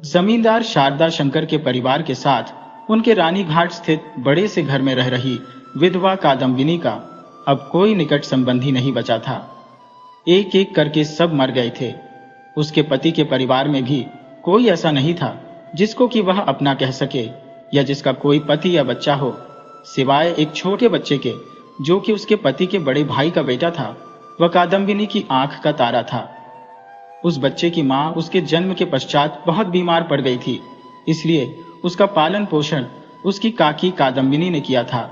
जमींदार शारदा शंकर के परिवार के साथ उनके रानीघाट स्थित बड़े से घर में रह रही विधवा कादम्बिनी का अब कोई निकट संबंधी नहीं बचा था। एक एक करके सब मर गए थे। उसके पति के परिवार में भी कोई ऐसा नहीं था जिसको कि वह अपना कह सके या जिसका कोई पति या बच्चा हो, सिवाय एक छोटे बच्चे के जो कि उसके पति के बड़े भाई का बेटा था। वह कादम्बिनी की आंख का तारा था। उस बच्चे की मां उसके जन्म के पश्चात बहुत बीमार पड़ गई थी, इसलिए उसका पालन पोषण उसकी काकी कादम्बिनी ने किया था।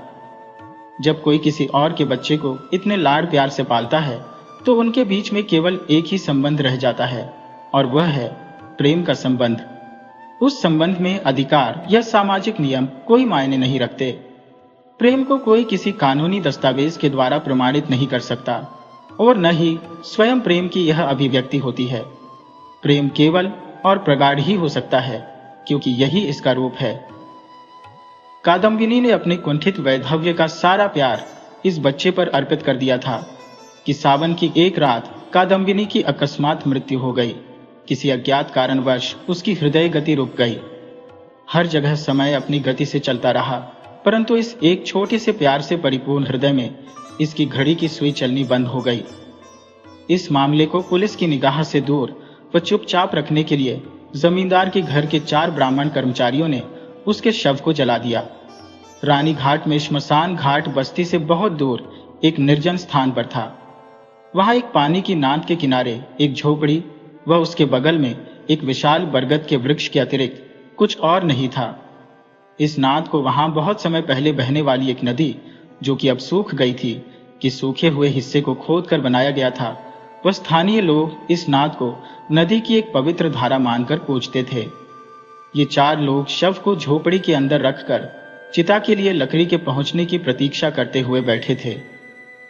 जब कोई किसी और के बच्चे को इतने लाड प्यार से पालता है तो उनके बीच में केवल एक ही संबंध रह जाता है और वह है प्रेम का संबंध। उस संबंध में अधिकार या सामाजिक नियम कोई मायने नहीं रखते। प्रेम को कोई किसी कानूनी दस्तावेज के द्वारा प्रमाणित नहीं कर सकता और न ही स्वयं प्रेम की यह अभिव्यक्ति होती है। प्रेम केवल और प्रगाढ़ ही हो सकता है क्योंकि यही इसका रूप है। कादम्बिनी ने अपने कुंठित वैधव्य का सारा प्यार इस बच्चे पर अर्पित कर दिया था कि सावन की एक रात कादम्बिनी की अकस्मात मृत्यु हो गई। किसी अज्ञात कारणवश उसकी हृदय गति रुक गई। हर जगह समय अपनी गति से चलता रहा, परंतु इस एक छोटे से प्यार से परिपूर्ण हृदय में इसकी घड़ी की सुई चलनी बंद हो गई। इस मामले को पुलिस की निगाह से दूर व चुपचाप रखने के लिए जमींदार के घर के 4 ब्राह्मण कर्मचारियों ने उसके शव को जला दिया। रानीघाट में श्मशान घाट बस्ती से बहुत दूर एक निर्जन स्थान पर था। वहां एक पानी की नाद के किनारे एक झोपड़ी व उसके बगल में एक विशाल बरगद के वृक्ष के अतिरिक्त कुछ और नहीं था। इस नाद को वहां बहुत समय पहले बहने वाली एक नदी, जो कि अब सूख गई थी, कि सूखे हुए हिस्से को खोदकर बनाया गया था। वह स्थानीय लोग इस नाद को नदी की एक पवित्र धारा मानकर पूजते थे। ये 4 लोग शव को झोपड़ी के अंदर रखकर चिता के लिए लकड़ी के पहुंचने की प्रतीक्षा करते हुए बैठे थे।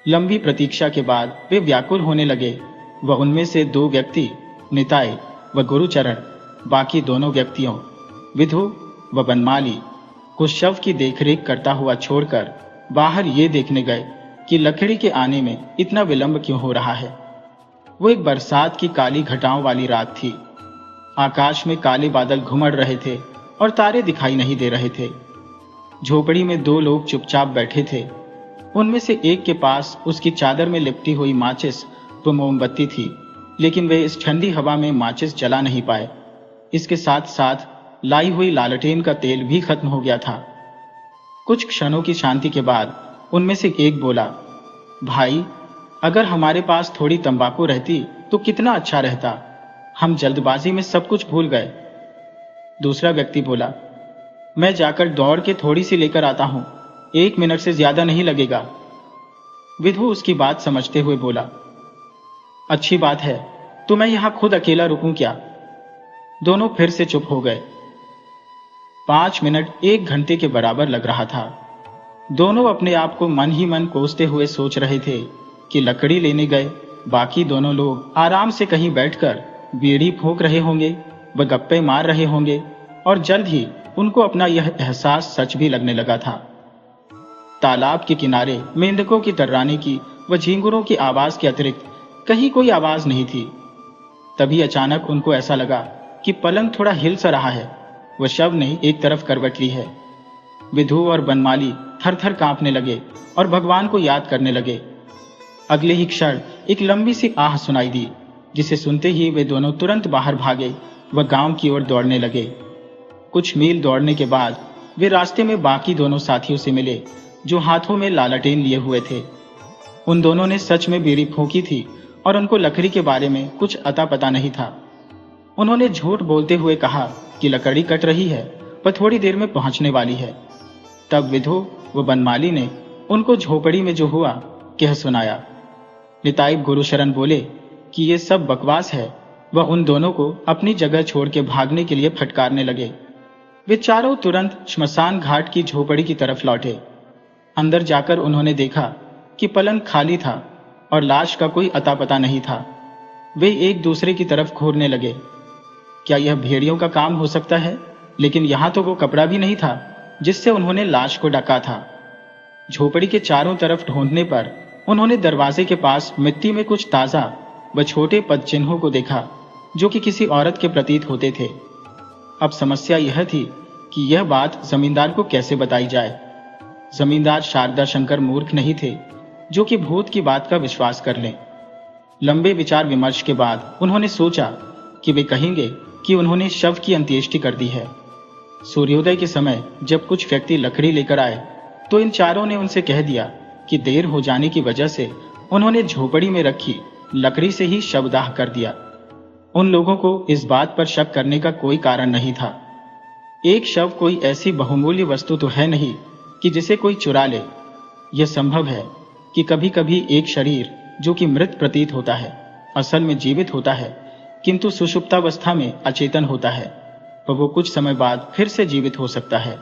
लंबी प्रतीक्षा के बाद वे व्याकुल होने लगे व उनमें से 2 व्यक्ति, निताई व गुरुचरण, बाकी दोनों व्यक्तियों, विधु व बनमाली, को शव की देखरेख करता हुआ छोड़कर बाहर ये देखने गए कि लकड़ी के आने में इतना विलंब क्यों हो रहा है। वो एक बरसात की काली घटाओं वाली रात थी। आकाश में काले बादल घुमड़ रहे थे और तारे दिखाई नहीं दे रहे थे। झोपड़ी में 2 लोग चुपचाप बैठे थे। उनमें से एक के पास उसकी चादर में लिपटी हुई माचिस व मोमबत्ती थी, लेकिन वे इस ठंडी हवा में माचिस जला नहीं पाए। इसके साथ साथ लाई हुई लालटेन का तेल भी खत्म हो गया था। कुछ क्षणों की शांति के बाद उनमें से एक बोला, भाई, अगर हमारे पास थोड़ी तंबाकू रहती तो कितना अच्छा रहता। हम जल्दबाजी में सब कुछ भूल गए। दूसरा व्यक्ति बोला, मैं जाकर दौड़ के थोड़ी सी लेकर आता हूं, 1 मिनट से ज्यादा नहीं लगेगा। विधु उसकी बात समझते हुए बोला, अच्छी बात है, तो मैं यहां खुद अकेला रुकूं क्या? दोनों फिर से चुप हो गए। 5 मिनट 1 घंटे के बराबर लग रहा था। दोनों अपने आप को मन ही मन कोसते हुए सोच रहे थे कि लकड़ी लेने गए बाकी दोनों लोग आराम से कहीं बैठकर बीड़ी फूंक रहे होंगे व गप्पे मार रहे होंगे, और जल्द ही उनको अपना यह एहसास सच भी लगने लगा था। तालाब के किनारे मेंढकों की तर्राने की व झींगुरों की आवाज के अतिरिक्त कहीं कोई आवाज नहीं थी। तभी अचानक उनको ऐसा लगा कि पलंग थोड़ा हिल सा रहा है। वह शव ने एक तरफ करवट ली है। विधु और बनमाली थर-थर कांपने लगे और भगवान को याद करने लगे। अगले ही क्षण एक लंबी सी आह सुनाई दी, जिसे सुनते ही वे दोनों तुरंत बाहर भागे व गांव की ओर दौड़ने लगे। कुछ मील दौड़ने के बाद वे रास्ते में बाकी दोनों साथियों से मिले जो हाथों में लालटेन लिए हुए थे। उन दोनों ने सच में बीड़ी फूंकी थी और उनको लकड़ी के बारे में कुछ अता पता नहीं था। उन्होंने झूठ बोलते हुए कहा कि लकड़ी कट रही है, वह थोड़ी देर में पहुंचने वाली है। तब विधु व बनमाली ने उनको झोपड़ी में जो हुआ कह सुनाया। निताई गुरुशरण बोले कि ये सब बकवास है। वह उन दोनों को अपनी जगह छोड़ के भागने के लिए फटकारने लगे। वे चारों तुरंत श्मशान घाट की झोपड़ी की तरफ लौटे। अंदर जाकर उन्होंने देखा कि पलंग खाली था और लाश का कोई अता पता नहीं था। वे एक दूसरे की तरफ घूरने लगे। क्या यह भेड़ियों का काम हो सकता है? लेकिन यहां तो वो कपड़ा भी नहीं था जिससे उन्होंने लाश को ढका था। झोपड़ी के चारों तरफ ढूंढने पर उन्होंने दरवाजे के पास मिट्टी में कुछ ताजा व छोटे पद चिन्हों को देखा, जो कि किसी औरत के प्रतीत होते थे। अब समस्या यह थी कि यह बात जमींदार को कैसे बताई जाए। जमींदार शारदा शंकर मूर्ख नहीं थे जो कि भूत की बात का विश्वास कर लें। लंबे विचार विमर्श के बाद उन्होंने सोचा कि वे कहेंगे कि उन्होंने शव की अंत्येष्टि कर दी है। सूर्योदय के समय जब कुछ व्यक्ति लकड़ी लेकर आए तो इन चारों ने उनसे कह दिया कि देर हो जाने की वजह से उन्होंने झोपड़ी में रखी लकड़ी से ही शवदाह कर दिया। उन लोगों को इस बात पर शक करने का कोई कारण नहीं था। एक शव कोई ऐसी बहुमूल्य वस्तु तो है नहीं कि जिसे कोई चुरा ले। यह संभव है कि कभी कभी एक शरीर जो कि मृत प्रतीत होता है असल में जीवित होता है, किंतु सुषुप्तावस्था में अचेतन होता है, पर वो कुछ समय बाद फिर से जीवित हो सकता है।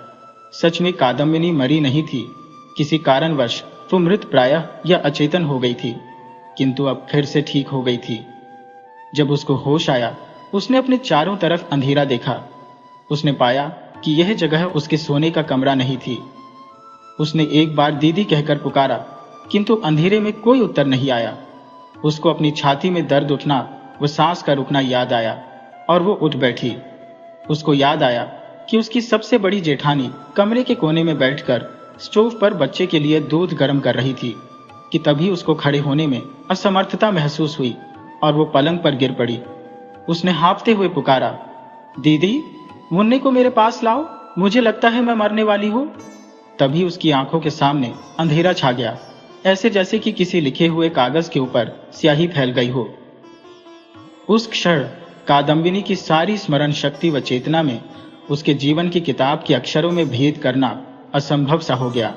सच में कादम्बिनी मरी नहीं थी, किसी कारणवश वो मृत प्रायः या अचेतन हो गई थी, किंतु अब फिर से ठीक हो गई थी। जब उसको होश आया उसने अपने चारों तरफ अंधेरा देखा। उसने पाया कि यह जगह उसके सोने का कमरा नहीं थी। उसने एक बार दीदी कहकर पुकारा, किंतु अंधेरे में कोई उत्तर नहीं आया। उसको अपनी छाती में दर्द उठना व सांस का रुकना याद आया और वो उठ बैठी। उसको याद आया कि उसकी सबसे बड़ी जेठानी कमरे के कोने में बैठकर स्टोव पर बच्चे के लिए दूध गर्म कर रही थी कि तभी उसको खड़े होने में असमर्थता महसूस हुई और वो पलंग पर गिर पड़ी। उसने हांफते हुए पुकारा, दीदी, मुन्ने को मेरे पास लाओ, मुझे लगता है मैं मरने वाली हूं। तभी उसकी आंखों के सामने अंधेरा छा गया, ऐसे जैसे कि किसी लिखे हुए कागज के ऊपर स्याही फैल गई हो। उस क्षण कादम्बिनी की सारी स्मरण शक्ति व चेतना में उसके जीवन की किताब के अक्षरों में भेद करना असंभव सा हो गया।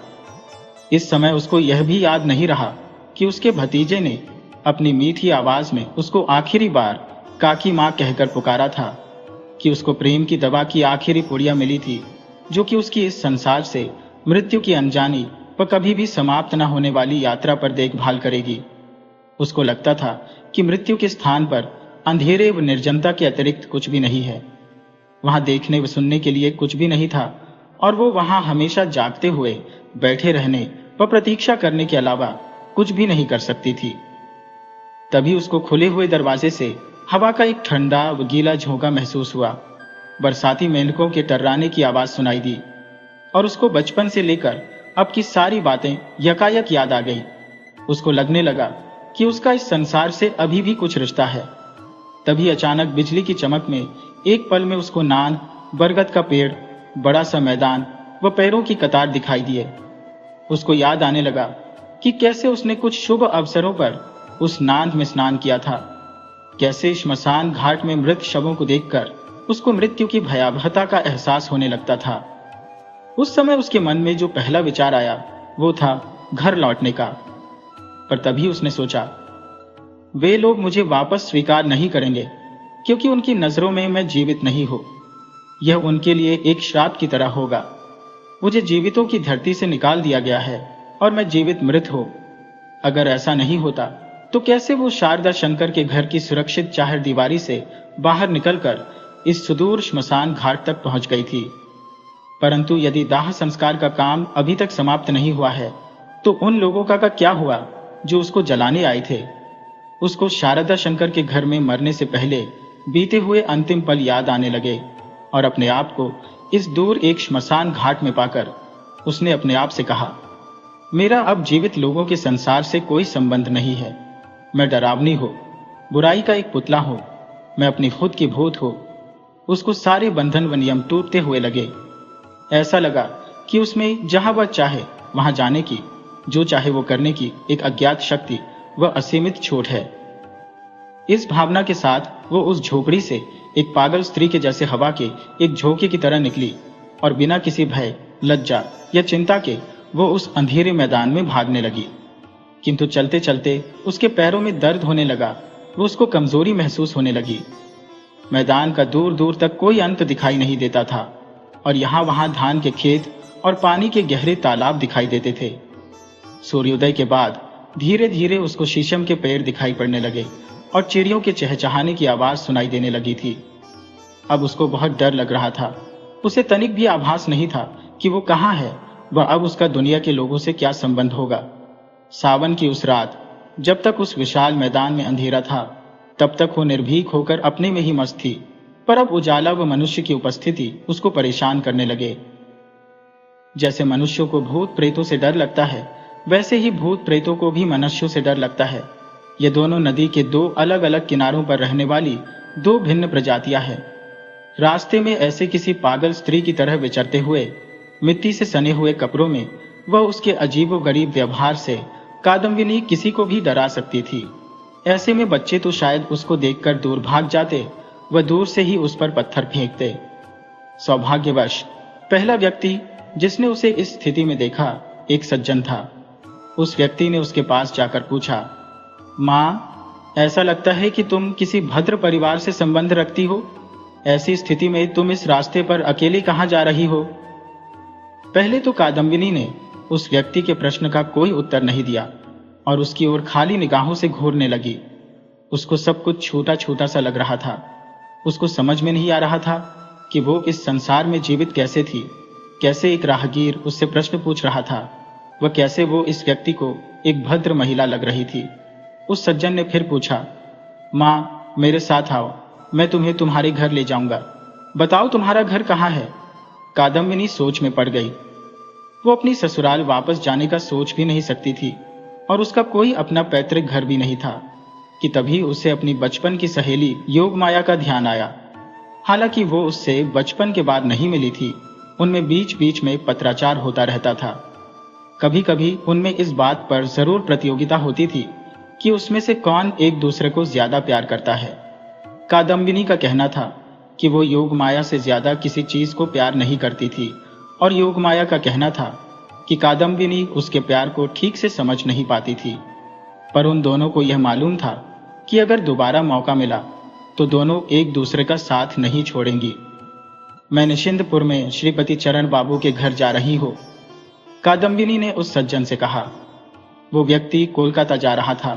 इस समय उसको यह भी याद नहीं रहा कि उसके भतीजे ने अपनी मीठी आवाज में उसको आखिरी बार काकी माँ कहकर पुकारा था, कि उसको प्रेम की दवा की आखिरी पुड़िया मिली थी जो कि उसकी इस संसार से मृत्यु की अनजानी व कभी भी समाप्त न होने वाली यात्रा पर देखभाल करेगी। उसको लगता था कि मृत्यु के स्थान पर अंधेरे व निर्जनता के अतिरिक्त कुछ भी नहीं है। वहां देखने व सुनने के लिए कुछ भी नहीं था और वो वहां हमेशा जागते हुए बैठे रहने व प्रतीक्षा करने के अलावा कुछ भी नहीं कर सकती थी। तभी उसको खुले हुए दरवाजे से हवा का एक ठंडा व गीला झोंका महसूस हुआ। बरसाती मेंढकों के टर्राने की आवाज सुनाई दी और उसको बचपन से लेकर अब की सारी बातें यकायक याद आ गई। उसको लगने लगा कि उसका इस संसार से अभी भी कुछ रिश्ता है। तभी अचानक बिजली की चमक में एक पल में उसको नान, बरगद का पेड़, बड़ा सा मैदान व पैरों की कतार दिखाई दिए। उसको याद आने लगा कि कैसे उसने कुछ शुभ अवसरों पर उस नांद में स्नान किया था, कैसे श्मशान घाट में मृत शवों को देखकर उसको मृत्यु की भयावहता का एहसास होने लगता था। उस समय उसके मन में जो पहला विचार आया वो था घर लौटने का। पर तभी उसने सोचा, वे लोग मुझे वापस स्वीकार नहीं करेंगे क्योंकि उनकी नजरों में मैं जीवित नहीं हूं। यह उनके लिए एक श्राप की तरह होगा। मुझे जीवितों की धरती से निकाल दिया गया है और मैं जीवित मृत हूं। अगर ऐसा नहीं होता तो कैसे वो शारदा शंकर के घर की सुरक्षित चाहर दीवारी से बाहर निकलकर इस सुदूर श्मशान घाट तक पहुंच गई थी। परंतु यदि दाह संस्कार का काम अभी तक समाप्त नहीं हुआ है तो उन लोगों का क्या हुआ जो उसको जलाने आए थे। उसको शारदा शंकर के घर में मरने से पहले बीते हुए अंतिम पल याद आने लगे और अपने आप को इस दूर एक श्मशान घाट में पाकर उसने अपने आप से कहा, मेरा अब जीवित लोगों के संसार से कोई संबंध नहीं है। मैं डरावनी हूं, बुराई का एक पुतला हूं, मैं अपनी खुद की भूत हूं। उसको सारे बंधन व नियम टूटते हुए लगे। ऐसा लगा कि उसमें जहां वह चाहे वहां जाने की, जो चाहे वो करने की एक अज्ञात शक्ति व असीमित छूट है। इस भावना के साथ वो उस झोपड़ी से एक पागल स्त्री के जैसे हवा के एक झोंके की तरह निकली और बिना किसी भय, लज्जा या चिंता के वो उस अंधेरे मैदान में भागने लगी। किंतु चलते चलते उसके पैरों में दर्द होने लगा, वो उसको कमजोरी महसूस होने लगी। मैदान का दूर दूर तक कोई अंत दिखाई नहीं देता था और यहाँ वहां धान के खेत और पानी के गहरे तालाब दिखाई देते थे। सूर्योदय के बाद धीरे धीरे उसको शीशम के पेड़ दिखाई पड़ने लगे और चिड़ियों के चहचहाने की आवाज सुनाई देने लगी थी। अब उसको बहुत डर लग रहा था। उसे तनिक भी आभास नहीं था कि वो कहाँ है व अब उसका दुनिया के लोगों से क्या संबंध होगा। सावन की उस रात जब तक उस विशाल मैदान में अंधेरा था तब तक वो निर्भीक होकर अपने में ही मस्त थी। पर अब उजाला व मनुष्य की उपस्थिति उसको परेशान करने लगे। जैसे मनुष्यों को भूत प्रेतों से डर लगता है, वैसे ही भूत प्रेतों को भी मनुष्यों से डर लगता है। ये दोनों नदी के दो अलग अलग किनारों पर रहने वाली दो भिन्न प्रजातियां हैं। रास्ते में ऐसे किसी पागल स्त्री की तरह विचरते हुए, मिट्टी से सने हुए कपड़ों में वह उसके अजीबोगरीब व्यवहार से कादम्बिनी किसी को भी डरा सकती थी। ऐसे में बच्चे तो शायद उसको देखकर दूर भाग जाते व दूर से ही उस पर पत्थर फेंकते। सौभाग्यवश पहला व्यक्ति जिसने उसे इस स्थिति में देखा एक सज्जन था। उस व्यक्ति ने उसके पास जाकर पूछा, माँ, ऐसा लगता है कि तुम किसी भद्र परिवार से संबंध रखती हो। ऐसी स्थिति में तुम इस रास्ते पर अकेली कहाँ जा रही हो? पहले तो कादम्बिनी ने उस व्यक्ति के प्रश्न का कोई उत्तर नहीं दिया और उसकी ओर खाली निगाहों से घूरने लगी। उसको सब कुछ छोटा छोटा सा लग रहा था। उसको समझ में नहीं आ रहा था कि वो इस संसार में जीवित कैसे थी, कैसे एक राहगीर उससे प्रश्न पूछ रहा था, वह कैसे वो इस व्यक्ति को एक भद्र महिला लग रही थी। उस सज्जन ने फिर पूछा, माँ, मेरे साथ आओ, मैं तुम्हें तुम्हारे घर ले जाऊंगा। बताओ तुम्हारा घर कहाँ है? कादम्बिनी सोच में पड़ गई। वो अपनी ससुराल वापस जाने का सोच भी नहीं सकती थी और उसका कोई अपना पैतृक घर भी नहीं था कि तभी उसे अपनी बचपन की सहेली योगमाया का ध्यान आया। हालांकि वो उससे बचपन के बाद नहीं मिली थी, उनमें बीच बीच में पत्राचार होता रहता था। कभी कभी उनमें इस बात पर जरूर प्रतियोगिता होती थी कि उसमें से कौन एक दूसरे को ज्यादा प्यार करता है। कादम्बिनी का कहना था कि वो योगमाया से ज्यादा किसी चीज को प्यार नहीं करती थी और योगमाया का कहना था कि कादम्बिनी उसके प्यार को ठीक से समझ नहीं पाती थी। पर उन दोनों को यह मालूम था कि अगर दोबारा मौका मिला तो दोनों एक दूसरे का साथ नहीं छोड़ेंगी। मैं निशिंदपुर में श्रीपति चरण बाबू के घर जा रही हूँ, कादम्बिनी ने उस सज्जन से कहा। वो व्यक्ति कोलकाता जा रहा था।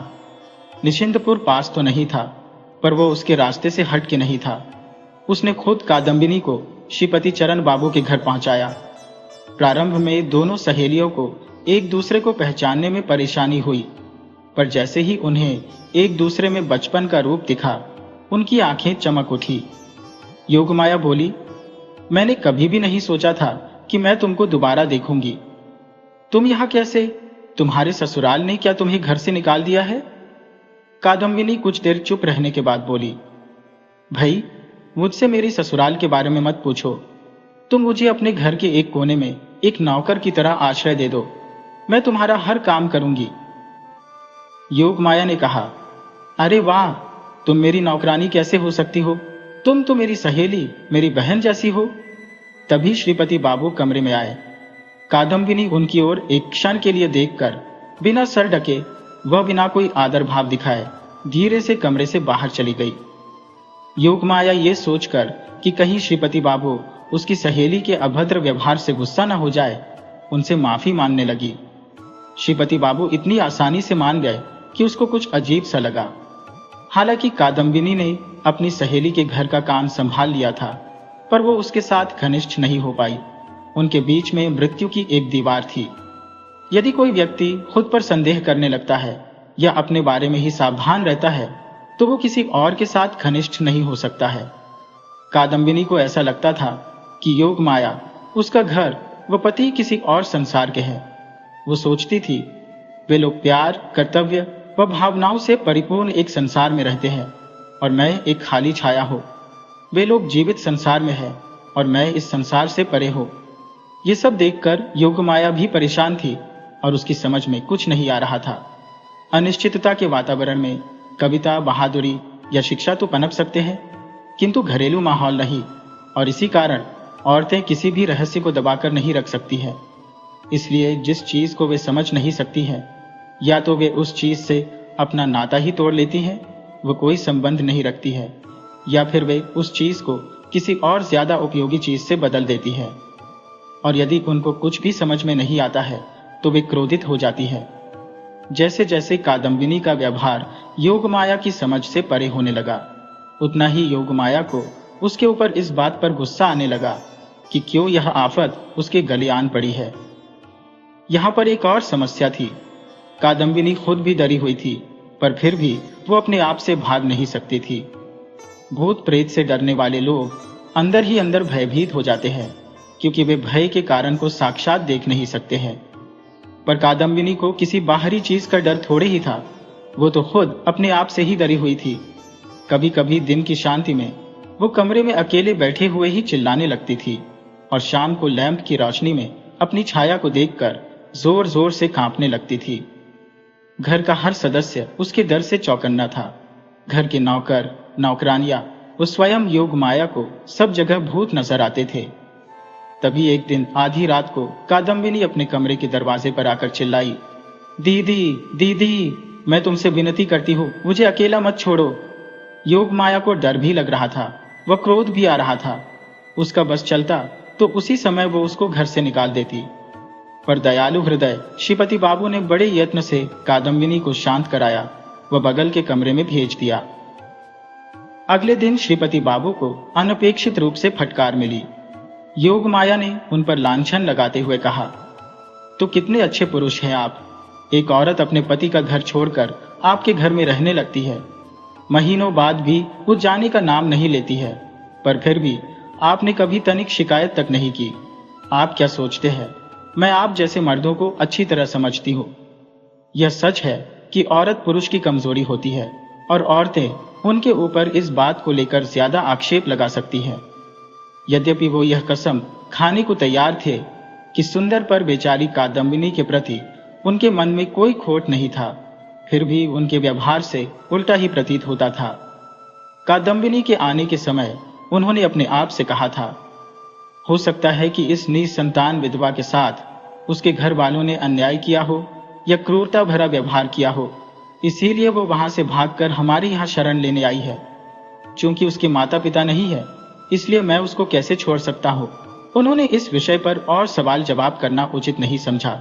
निशिंदपुर पास तो नहीं था, पर वो उसके रास्ते से हट के नहीं था। उसने खुद कादम्बिनी को श्रीपति चरण बाबू के घर पहुंचाया। प्रारंभ में दोनों सहेलियों को एक दूसरे को पहचानने में परेशानी हुई, पर जैसे ही उन्हें एक दूसरे में बचपन का रूप दिखा, उनकी आंखें चमक उठी। योगमाया बोली, मैंने कभी भी नहीं सोचा था कि मैं तुमको दोबारा देखूंगी। तुम यहां कैसे? तुम्हारे ससुराल ने क्या तुम्हें घर से निकाल दिया है? कादम्बिनी कुछ देर चुप रहने के बाद बोली, भाई, मुझसे मेरी ससुराल के बारे में मत पूछो। तुम मुझे अपने घर के एक कोने में एक नौकर की तरह आश्रय दे दो, मैं तुम्हारा हर काम करूंगी। योगमाया ने कहा, अरे वाह, तुम मेरी नौकरानी कैसे हो सकती हो? तुम तो मेरी सहेली, मेरी बहन जैसी हो। तभी श्रीपति बाबू कमरे में आए। कादम्बिनी उनकी ओर एक क्षण के लिए देखकर बिना सर ढके वह बिना कोई आदर भाव दिखाए धीरे से कमरे से बाहर चली गई। योगमाया ये सोचकर कि कहीं श्रीपति बाबू उसकी सहेली के अभद्र व्यवहार से गुस्सा न हो जाए, उनसे माफी मांगने लगी। श्रीपति बाबू इतनी आसानी से मान गए कि उसको कुछ अजीब सा लगा। हालांकि कादम्बिनी ने अपनी सहेली के घर का काम संभाल लिया था, पर वो उसके साथ घनिष्ठ नहीं हो पाई। उनके बीच में मृत्यु की एक दीवार थी। यदि कोई व्यक्ति खुद पर संदेह करने लगता है या अपने बारे में ही सावधान रहता है, तो वो किसी और के साथ घनिष्ठ नहीं हो सकता है। कादम्बिनी को ऐसा लगता था कि योगमाया, उसका घर व पति किसी और संसार के हैं। वो सोचती थी, वे लोग प्यार, कर्तव्य व भावनाओं से परिपूर्ण एक संसार में रहते हैं और मैं एक खाली छाया हूँ। वे लोग जीवित संसार में हैं और मैं इस संसार से परे हूँ। ये सब देखकर योगमाया भी परेशान थी और उसकी समझ में कुछ नहीं आ रहा था। अनिश्चितता के वातावरण में कविता, बहादुरी या शिक्षा तो पनप सकते हैं, किंतु घरेलू माहौल नहीं, और इसी कारण औरतें किसी भी रहस्य को दबाकर नहीं रख सकती हैं। इसलिए जिस चीज को वे समझ नहीं सकती हैं, या तो वे उस चीज से अपना नाता ही तोड़ लेती हैं, वो कोई संबंध नहीं रखती है, या फिर वे उस चीज को किसी और ज्यादा उपयोगी चीज से बदल देती है। और यदि उनको कुछ भी समझ में नहीं आता है तो वे क्रोधित हो जाती है। जैसे जैसे कादम्बिनी का व्यवहार योगमाया की समझ से परे होने लगा, उतना ही योगमाया को उसके ऊपर इस बात पर गुस्सा आने लगा कि क्यों यह आफत उसके गले आन पड़ी है। यहाँ पर एक और समस्या थी। कादम्बिनी खुद भी डरी हुई थी, पर फिर भी वो अपने आप से भाग नहीं सकती थी। भूत प्रेत से डरने वाले लोग अंदर ही अंदर भयभीत हो जाते हैं, क्योंकि वे भय के कारण को साक्षात देख नहीं सकते हैं। पर कादम्बिनी को किसी बाहरी चीज का डर थोड़े ही था, वो तो खुद अपने आप से ही डरी हुई थी। कभी कभी दिन की शांति में वो कमरे में अकेले बैठे हुए ही चिल्लाने लगती थी, और शाम को लैंप की रोशनी में अपनी छाया को देखकर जोर जोर से कांपने लगती थी। घर का हर सदस्य उसके डर से चौकन्ना था। घर के नौकर, नौकरानियां, वो स्वयं योग माया को सब जगह भूत नजर आते थे। तभी एक दिन आधी रात को कादम्बिनी अपने कमरे के दरवाजे पर आकर चिल्लाई, दीदी दीदी, मैं तुमसे विनती करती हूँ, मुझे अकेला मत छोड़ो। योग माया को डर भी लग रहा था, वह क्रोध भी आ रहा था। उसका बस चलता तो उसी समय वो उसको घर से निकाल देती। पर दयालु हृदय श्रीपति बाबू ने बड़े यत्न से कादम्बिनी को शांत कराया, वह बगल के कमरे में भेज दिया। अगले दिन श्रीपति बाबू को अनपेक्षित रूप से फटकार मिली। योग माया ने उन पर लांछन लगाते हुए कहा, तो कितने अच्छे पुरुष हैं आप। एक औरत अपने पति का घर छोड़कर आपके घर में रहने लगती है, महीनों बाद भी वो जाने का नाम नहीं लेती है, पर फिर भी आपने कभी तनिक शिकायत तक नहीं की। आप क्या सोचते हैं मैं आप जैसे मर्दों को अच्छी तरह समझती हूँ। यह सच है कि औरत पुरुष की कमजोरी होती है, और औरतें उनके ऊपर इस बात को लेकर ज्यादा आक्षेप लगा सकती है। यद्यपि वो यह कसम खाने को तैयार थे कि सुंदर पर बेचारी कादम्बिनी के प्रति उनके मन में कोई खोट नहीं था, फिर भी उनके व्यवहार से उल्टा ही प्रतीत होता था। कादम्बिनी के आने के समय उन्होंने अपने आप से कहा था, हो सकता है कि इस निसंतान विधवा के साथ उसके घर वालों ने अन्याय किया हो या क्रूरता भरा व्यवहार किया हो, इसीलिए वो वहां से भागकर हमारे यहाँ शरण लेने आई है। क्योंकि उसके माता पिता नहीं है, इसलिए मैं उसको कैसे छोड़ सकता हूँ। उन्होंने इस विषय पर और सवाल जवाब करना उचित नहीं समझा,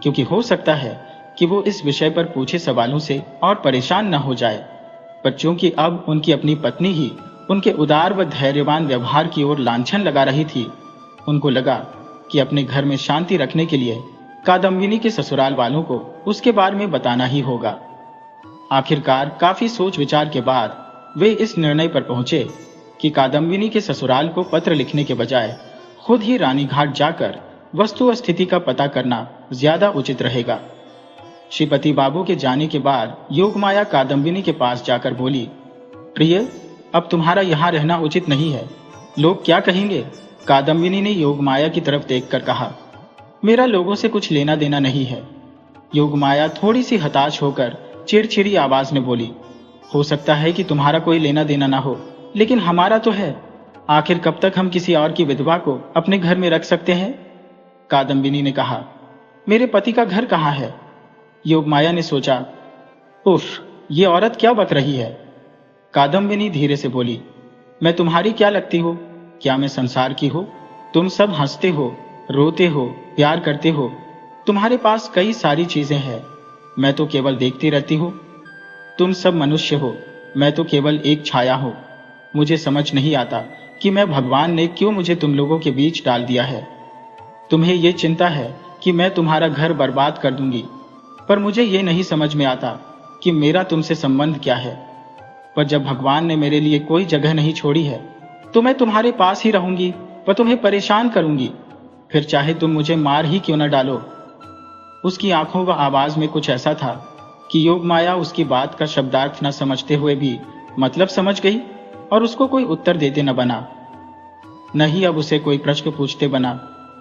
क्योंकि हो सकता है कि वो इस विषय पर पूछे सवालों से और परेशान न हो जाए। पर चूंकि अब उनकी अपनी पत्नी ही उनके उदार व धैर्यवान व्यवहार की ओर लांछन लगा रही थी, उनको लगा कि अपने घर में शांति रखने के लिए कादम्बिनी के ससुराल वालों को उसके बारे में बताना ही होगा। आखिरकार काफी सोच विचार के बाद वे इस निर्णय पर पहुंचे कि कादम्बिनी के ससुराल को पत्र लिखने के बजाय खुद ही रानीघाट जाकर वस्तु स्थिति का पता करना ज्यादा उचित रहेगा। श्रीपति बाबू के जाने के बाद योगमाया कादम्बिनी के पास जाकर बोली, प्रिय, अब तुम्हारा यहाँ रहना उचित नहीं है, लोग क्या कहेंगे। कादम्बिनी ने योगमाया की तरफ देखकर कहा, मेरा लोगों से कुछ लेना देना नहीं है। योगमाया थोड़ी सी हताश होकर चिड़चिड़ी आवाज में बोली, हो सकता है कि तुम्हारा कोई लेना देना ना हो, लेकिन हमारा तो है। आखिर कब तक हम किसी और की विधवा को अपने घर में रख सकते हैं। कादम्बिनी ने कहा, मेरे पति का घर कहाँ है। योगमाया ने सोचा, उफ, ये औरत क्या बक रही है। कादम्बिनी धीरे से बोली, मैं तुम्हारी क्या लगती हो, क्या मैं संसार की हो। तुम सब हंसते हो, रोते हो, प्यार करते हो, तुम्हारे पास कई सारी चीजें हैं, मैं तो केवल देखती रहती हूँ। तुम सब मनुष्य हो, मैं तो केवल एक छाया हूँ। मुझे समझ नहीं आता कि मैं भगवान ने क्यों मुझे तुम लोगों के बीच डाल दिया है। तुम्हें ये चिंता है कि मैं तुम्हारा घर बर्बाद कर दूंगी, पर मुझे ये नहीं समझ में आता कि मेरा तुमसे संबंध क्या है। पर जब भगवान ने मेरे लिए कोई जगह नहीं छोड़ी है, तो मैं तुम्हारे पास ही रहूंगी व तुम्हें परेशान करूंगी, फिर चाहे तुम मुझे मार ही क्यों न डालो। उसकी आंखों व आवाज में कुछ ऐसा था कि योगमाया उसकी बात का शब्दार्थ न समझते हुए भी मतलब समझ गई और उसको कोई उत्तर देते न बना, न ही अब उसे कोई प्रश्न पूछते बना,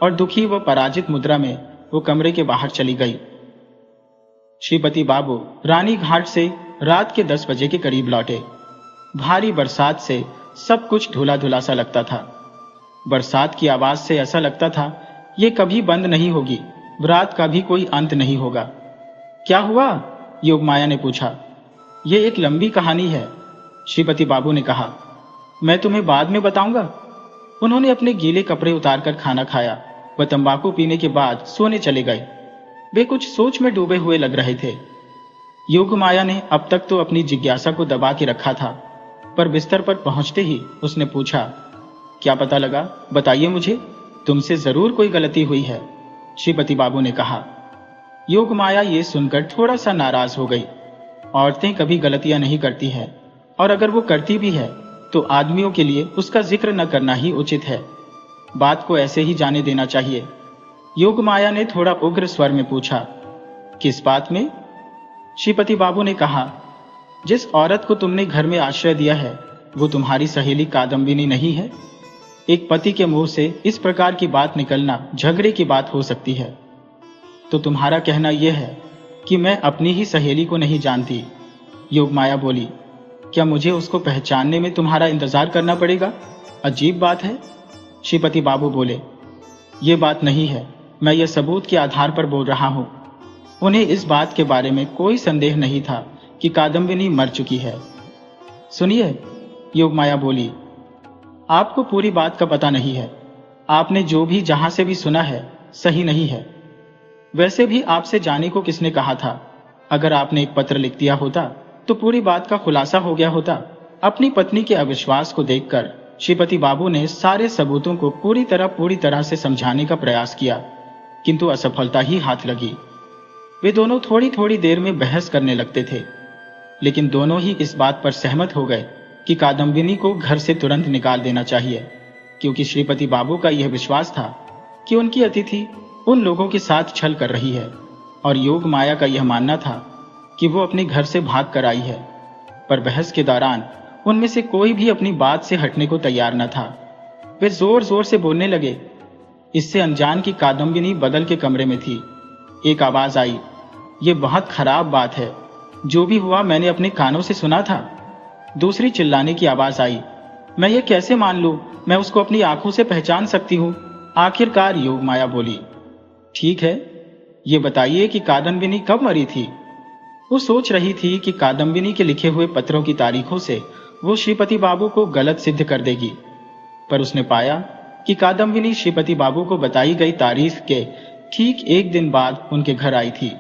और दुखी व पराजित मुद्रा में वो कमरे के बाहर चली गई। श्रीपति बाबू रानीघाट से रात के 10 बजे के करीब लौटे। भारी बरसात से सब कुछ धुला धुला सा लगता था। बरसात की आवाज से ऐसा लगता था ये कभी बंद नहीं होगी, रात का भी कोई अंत नहीं होगा। क्या हुआ, योगमाया ने पूछा। ये एक लंबी कहानी है, श्रीपति बाबू ने कहा, मैं तुम्हें बाद में बताऊंगा। उन्होंने अपने गीले कपड़े उतारकर खाना खाया व तंबाकू पीने के बाद सोने चले गए। वे कुछ सोच में डूबे हुए लग रहे थे। योगमाया ने अब तक तो अपनी जिज्ञासा को दबा के रखा था, पर बिस्तर पर पहुंचते ही उसने पूछा, क्या पता लगा, बताइए मुझे, तुमसे जरूर कोई गलती हुई है। श्रीपति बाबू ने कहा। योगमाया ये सुनकर थोड़ा सा नाराज हो गई। औरतें कभी गलतियां नहीं करती हैं, और अगर वो करती भी है तो आदमियों के लिए उसका जिक्र न करना ही उचित है। बात को ऐसे ही जाने देना चाहिए। योगमाया ने थोड़ा उग्र स्वर में पूछा। किस बात में? श्रीपति बाबू ने कहा, जिस औरत को तुमने घर में आश्रय दिया है वो तुम्हारी सहेली कादम्बिनी नहीं है? एक पति के मुंह से इस प्रकार की बात निकलना झगड़े की बात हो सकती है। तो तुम्हारा कहना यह है कि मैं अपनी ही सहेली को नहीं जानती? योगमाया बोली। क्या मुझे उसको पहचानने में तुम्हारा इंतजार करना पड़ेगा? अजीब बात है। श्रीपति बाबू बोले, ये बात नहीं है, मैं ये सबूत के आधार पर बोल रहा हूं। उन्हें इस बात के बारे में कोई संदेह नहीं था कि कादम्बिनी मर चुकी है। सुनिए, योगमाया बोली, आपको पूरी बात का पता नहीं है। आपने जो भी जहां से भी सुना है सही नहीं है। वैसे भी आपसे जाने को किसने कहा था? अगर आपने एक पत्र लिख दिया होता तो पूरी बात का खुलासा हो गया होता। अपनी पत्नी के अविश्वास को देखकर श्रीपति बाबू ने सारे सबूतों को पूरी तरह से समझाने का प्रयास किया, किंतु असफलता ही हाथ लगी। वे दोनों थोड़ी थोड़ी देर में बहस करने लगते थे, लेकिन दोनों ही इस बात पर सहमत हो गए कि कादम्बिनी को घर से तुरंत निकाल देना चाहिए, क्योंकि श्रीपति बाबू का यह विश्वास था कि उनकी अतिथि उन लोगों के साथ छल कर रही है, और योगमाया का यह मानना था कि वो अपने घर से भाग कर आई है। पर बहस के दौरान उनमें से कोई भी अपनी बात से हटने को तैयार न था। वे जोर जोर से बोलने लगे। इससे अनजान की कादम्बिनी बगल के कमरे में थी। एक आवाज आई, ये बहुत खराब बात है, जो भी हुआ मैंने अपने कानों से सुना था। दूसरी चिल्लाने की आवाज आई, मैं ये कैसे मान लूं, मैं उसको अपनी आंखों से पहचान सकती हूं। आखिरकार योगमाया बोली, ठीक है, ये बताइए कि कादम्बिनी कब मरी थी? वो सोच रही थी कि कादम्बिनी के लिखे हुए पत्रों की तारीखों से वो श्रीपति बाबू को गलत सिद्ध कर देगी, पर उसने पाया कि कादम्बिनी श्रीपति बाबू को बताई गई तारीख के ठीक एक दिन बाद उनके घर आई थी।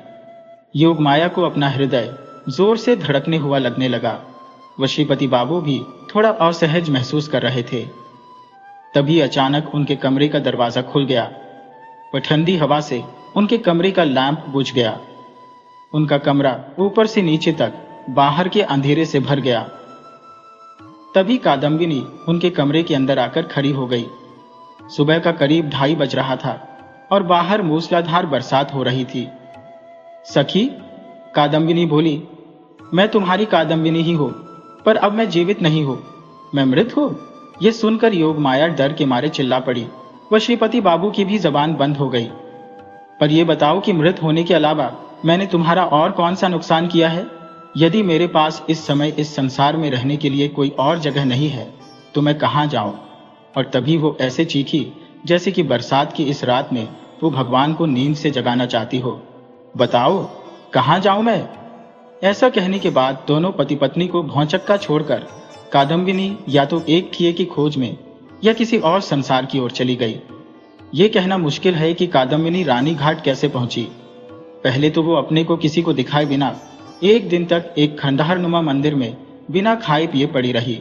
योगमाया को अपना हृदय जोर से धड़कने हुआ लगने लगा। वह श्रीपति बाबू भी थोड़ा असहज महसूस कर रहे थे। तभी अचानक उनके कमरे का दरवाजा खुल गया। वह ठंडी हवा से उनके कमरे का लैंप बुझ गया। उनका कमरा ऊपर से नीचे तक बाहर के अंधेरे से भर गया। तभी कादम्बिनी उनके कमरे के अंदर आकर खड़ी हो गई। सुबह का करीब 2:30 बज रहा था और बाहर मूसलाधार बरसात हो रही थी। सखी, कादम्बिनी बोली, मैं तुम्हारी कादम्बिनी ही हूं, पर अब मैं जीवित नहीं हूं, मैं मृत हूं। यह सुनकर योगमाया डर के मारे चिल्ला पड़ी। वह श्रीपति बाबू की भी जबान बंद हो गई। पर यह बताओ कि मृत होने के अलावा मैंने तुम्हारा और कौन सा नुकसान किया है? यदि मेरे पास इस समय इस संसार में रहने के लिए कोई और जगह नहीं है तो मैं कहां जाऊं? और तभी वो ऐसे चीखी जैसे कि बरसात की इस रात में वो भगवान को नींद से जगाना चाहती हो। बताओ, कहां जाऊं मैं? ऐसा कहने के बाद दोनों पति पत्नी को भौचक्का छोड़कर कादम्बिनी या तो एक किए की खोज में या किसी और संसार की ओर चली गई। ये कहना मुश्किल है कि कादम्बिनी रानी घाट कैसे पहुंची। पहले तो वो अपने को किसी को दिखाए बिना एक दिन तक एक खंडहरनुमा मंदिर में बिना खाए पिए पड़ी रही।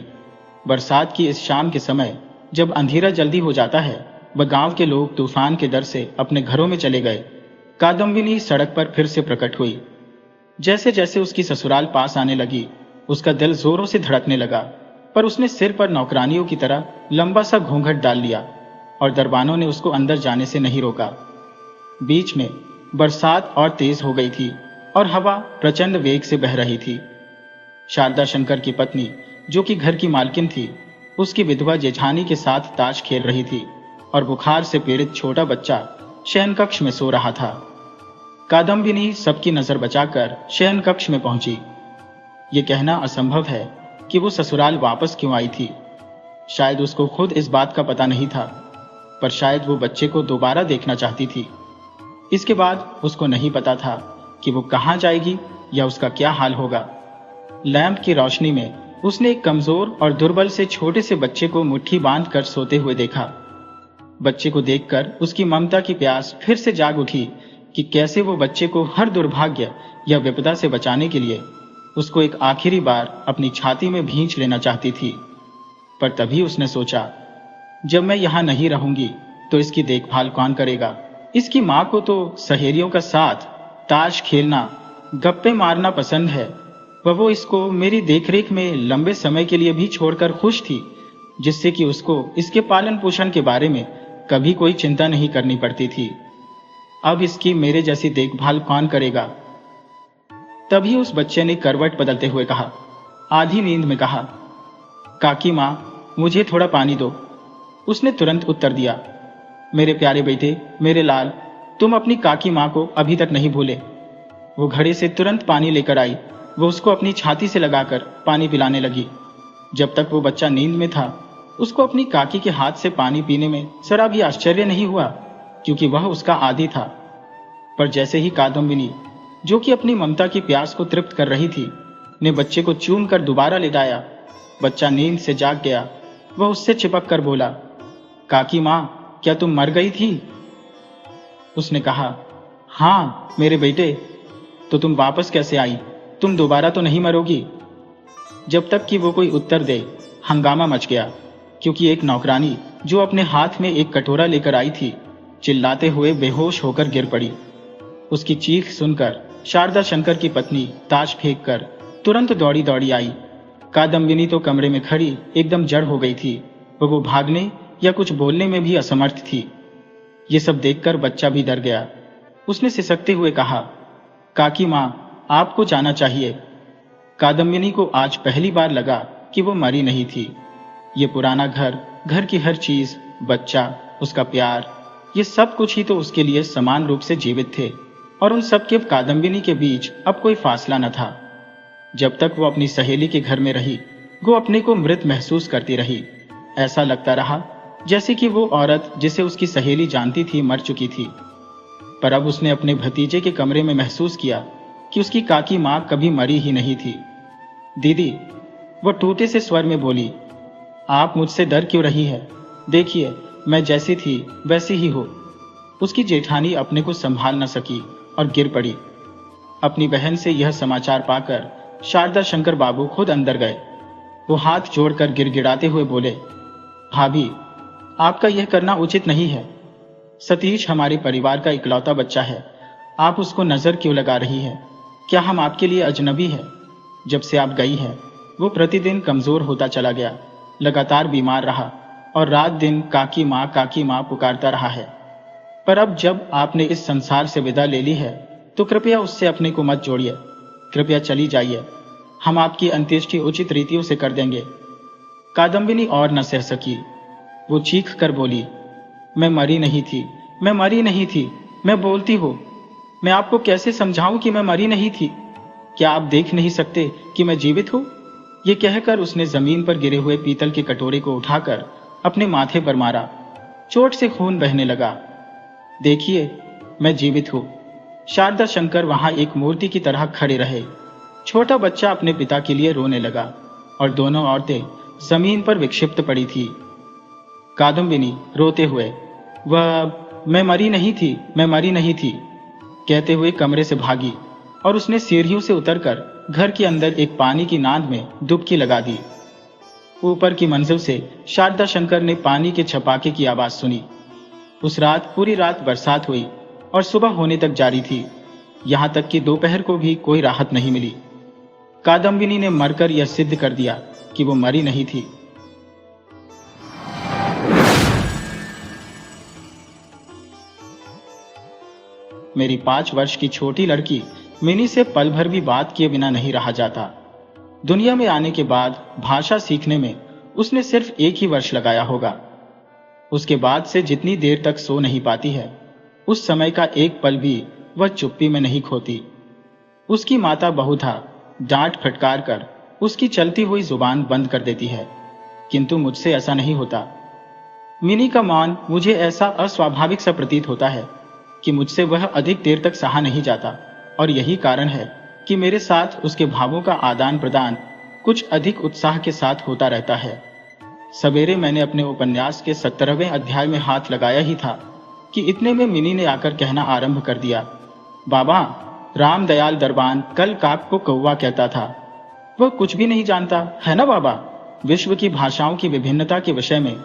बरसात की इस शाम के समय जब अंधेरा जल्दी हो जाता है, वह गांव के लोग तूफान के डर से अपने घरों में चले गए। कादम्बिनी सड़क पर फिर से प्रकट हुई। जैसे जैसे उसकी ससुराल पास आने लगी, उसका दिल जोरों से धड़कने लगा, पर उसने सिर पर नौकरानियों की तरह लंबा सा घूंघट डाल लिया और दरबानों ने उसको अंदर जाने से नहीं रोका। बीच में बरसात और तेज हो गई थी और हवा प्रचंड वेग से बह रही थी। शारदा शंकर की पत्नी, जो कि घर की मालकिन थी, उसकी विधवा जेठानी के साथ ताश खेल रही थी और बुखार से पीड़ित छोटा बच्चा शयन कक्ष में सो रहा था। कादम्बिनी सबकी नजर बचाकर शयन कक्ष में पहुंची। ये कहना असंभव है कि वो ससुराल वापस क्यों आई थी। शायद उसको खुद इस बात का पता नहीं था, पर शायद वो बच्चे को दोबारा देखना चाहती थी। इसके बाद उसको नहीं पता था कि वो कहां जाएगी या उसका क्या हाल होगा। लैंप की रोशनी में उसने एक कमजोर और दुर्बल से छोटे से बच्चे को मुट्ठी बांध कर सोते हुए देखा। बच्चे को देखकर उसकी ममता की प्यास फिर से जाग उठी कि कैसे वो बच्चे को हर दुर्भाग्य या विपदा से बचाने के लिए उसको एक आखिरी बार अपनी छाती में भींच लेना चाहती थी। पर तभी उसने सोचा, जब मैं यहां नहीं रहूंगी तो इसकी देखभाल कौन करेगा? इसकी मां को तो सहेलियों का साथ, ताश खेलना, गप्पे मारना पसंद है। वो इसको मेरी देखरेख में लंबे समय के लिए भी छोड़कर खुश थी, जिससे कि उसको इसके पालन पोषण के बारे में कभी कोई चिंता नहीं करनी पड़ती थी। अब इसकी मेरे जैसी देखभाल कौन करेगा? तभी उस बच्चे ने करवट बदलते हुए कहा, आधी नींद में कहा, काकी माँ, मुझे थोड़ा पानी दो। उसने तुरंत उत्तर दिया, मेरे प्यारे बेटे, मेरे लाल, तुम अपनी काकी माँ को अभी तक नहीं भूले। वो घड़े से तुरंत पानी लेकर आई। वो उसको अपनी छाती से लगाकर पानी पिलाने लगी। जब तक वो बच्चा नींद में था, उसको अपनी काकी के हाथ से पानी पीने में जरा भी आश्चर्य नहीं हुआ, क्योंकि वह उसका आदी था। पर जैसे ही कादम्बिनी, जो कि अपनी ममता की प्यास को तृप्त कर रही थी, ने बच्चे को चूम कर दोबारा लेटाया, बच्चा नींद से जाग गया। वह उससे चिपक कर बोला, काकी माँ, क्या तुम मर गई थी? उसने कहा, हाँ मेरे बेटे, तो तुम वापस कैसे आई? तुम दोबारा तो नहीं मरोगी? जब तक कि वो कोई उत्तर दे, हंगामा मच गया, क्योंकि एक नौकरानी जो अपने हाथ में एक कटोरा लेकर आई थी, चिल्लाते हुए बेहोश होकर गिर पड़ी। उसकी चीख सुनकर शारदा शंकर की पत्नी ताश फेंक कर तुरंत दौड़ी दौड़ी आई। कादम्बिनी तो कमरे में खड़ी एकदम जड़ हो गई थी। वो भागने या कुछ बोलने में भी असमर्थ थी। ये सब देखकर बच्चा भी डर गया। उसने सिसकते हुए कहा, काकी माँ, आपको जाना चाहिए। कादम्बिनी को आज पहली बार लगा कि वो मरी नहीं थी। ये पुराना घर, घर की हर चीज, बच्चा, उसका प्यार, ये सब कुछ ही तो उसके लिए समान रूप से जीवित थे, और उन सब के कादम्बिनी के बीच अब कोई फासला न था। जब तक वो अपनी सहेली के घर में रही, वो अपने को मृत महसूस करती रही। ऐसा लगता रहा जैसे कि वो औरत जिसे उसकी सहेली जानती थी मर चुकी थी। पर अब उसने अपने भतीजे के कमरे में महसूस किया कि उसकी काकी माँ कभी मरी ही नहीं थी। दीदी, वो टूटे से स्वर में बोली, आप मुझसे डर क्यों रही है? देखिए, मैं जैसी थी वैसी ही हो। उसकी जेठानी अपने को संभाल न सकी और गिर पड़ी। अपनी बहन से यह समाचार पाकर शारदा शंकर बाबू खुद अंदर गए। वो हाथ जोड़कर गिड़गिड़ाते हुए बोले, भाभी, आपका यह करना उचित नहीं है। सतीश हमारे परिवार का इकलौता बच्चा है, आप उसको नजर क्यों लगा रही है? क्या हम आपके लिए अजनबी है? जब से आप गई है, वो प्रतिदिन कमजोर होता चला गया, लगातार बीमार रहा और रात दिन काकी माँ पुकारता रहा है। पर अब जब आपने इस संसार से विदा ले ली है, तो कृपया उससे अपने को मत जोड़िए। कृपया चली जाइए, हम आपकी अंत्येष्टि उचित रीतियों से कर देंगे। कादम्बिनी और न सह सकी। वो चीख कर बोली, मैं मरी नहीं थी, मैं मरी नहीं थी, मैं बोलती हूँ। मैं आपको कैसे समझाऊं कि मैं मरी नहीं थी? क्या आप देख नहीं सकते कि मैं जीवित हूं? ये कहकर उसने जमीन पर गिरे हुए पीतल के कटोरे को उठाकर अपने माथे पर मारा। चोट से खून बहने लगा। देखिए, मैं जीवित हूं। शारदा शंकर वहां एक मूर्ति की तरह खड़े रहे। छोटा बच्चा अपने पिता के लिए रोने लगा और दोनों औरतें जमीन पर विक्षिप्त पड़ी थी। कादम्बिनी रोते हुए, वह मैं मरी नहीं थी, मैं मरी नहीं थी, कहते हुए कमरे से भागी और उसने सीढ़ियों से उतरकर घर के अंदर एक पानी की नांद में डुबकी लगा दी। ऊपर की मंजिल से शारदा शंकर ने पानी के छपाके की आवाज सुनी। उस रात पूरी रात बरसात हुई और सुबह होने तक जारी थी। यहां तक कि दोपहर को भी कोई राहत नहीं मिली। कादम्बिनी ने मरकर यह सिद्ध कर दिया कि वो मरी नहीं थी। मेरी 5 वर्ष की छोटी लड़की मिनी से पल भर भी बात किए बिना नहीं रहा जाता। दुनिया में आने के बाद भाषा सीखने में उसने सिर्फ 1 ही वर्ष लगाया होगा। उसके बाद से जितनी देर तक सो नहीं पाती है, उस समय का एक पल भी वह चुप्पी में नहीं खोती। उसकी माता बहुधा डांट फटकार कर उसकी चलती हुई जुबान बंद कर देती है, किंतु मुझसे ऐसा नहीं होता। मिनी का मौन मुझे ऐसा अस्वाभाविक सा प्रतीत होता है कि मुझसे वह अधिक देर तक सहा नहीं जाता, और यही कारण है कि मेरे साथ उसके भावों का आदान प्रदान कुछ अधिक उत्साह के साथ होता रहता है। सवेरे मैंने अपने उपन्यास के 17वें अध्याय में हाथ लगाया ही था कि इतने में मिनी ने आकर कहना आरंभ कर दिया, बाबा, रामदयाल दरबान कल काक को कौवा कहता था। वह कुछ भी नहीं जानता है ना बाबा? विश्व की भाषाओं की विभिन्नता के विषय में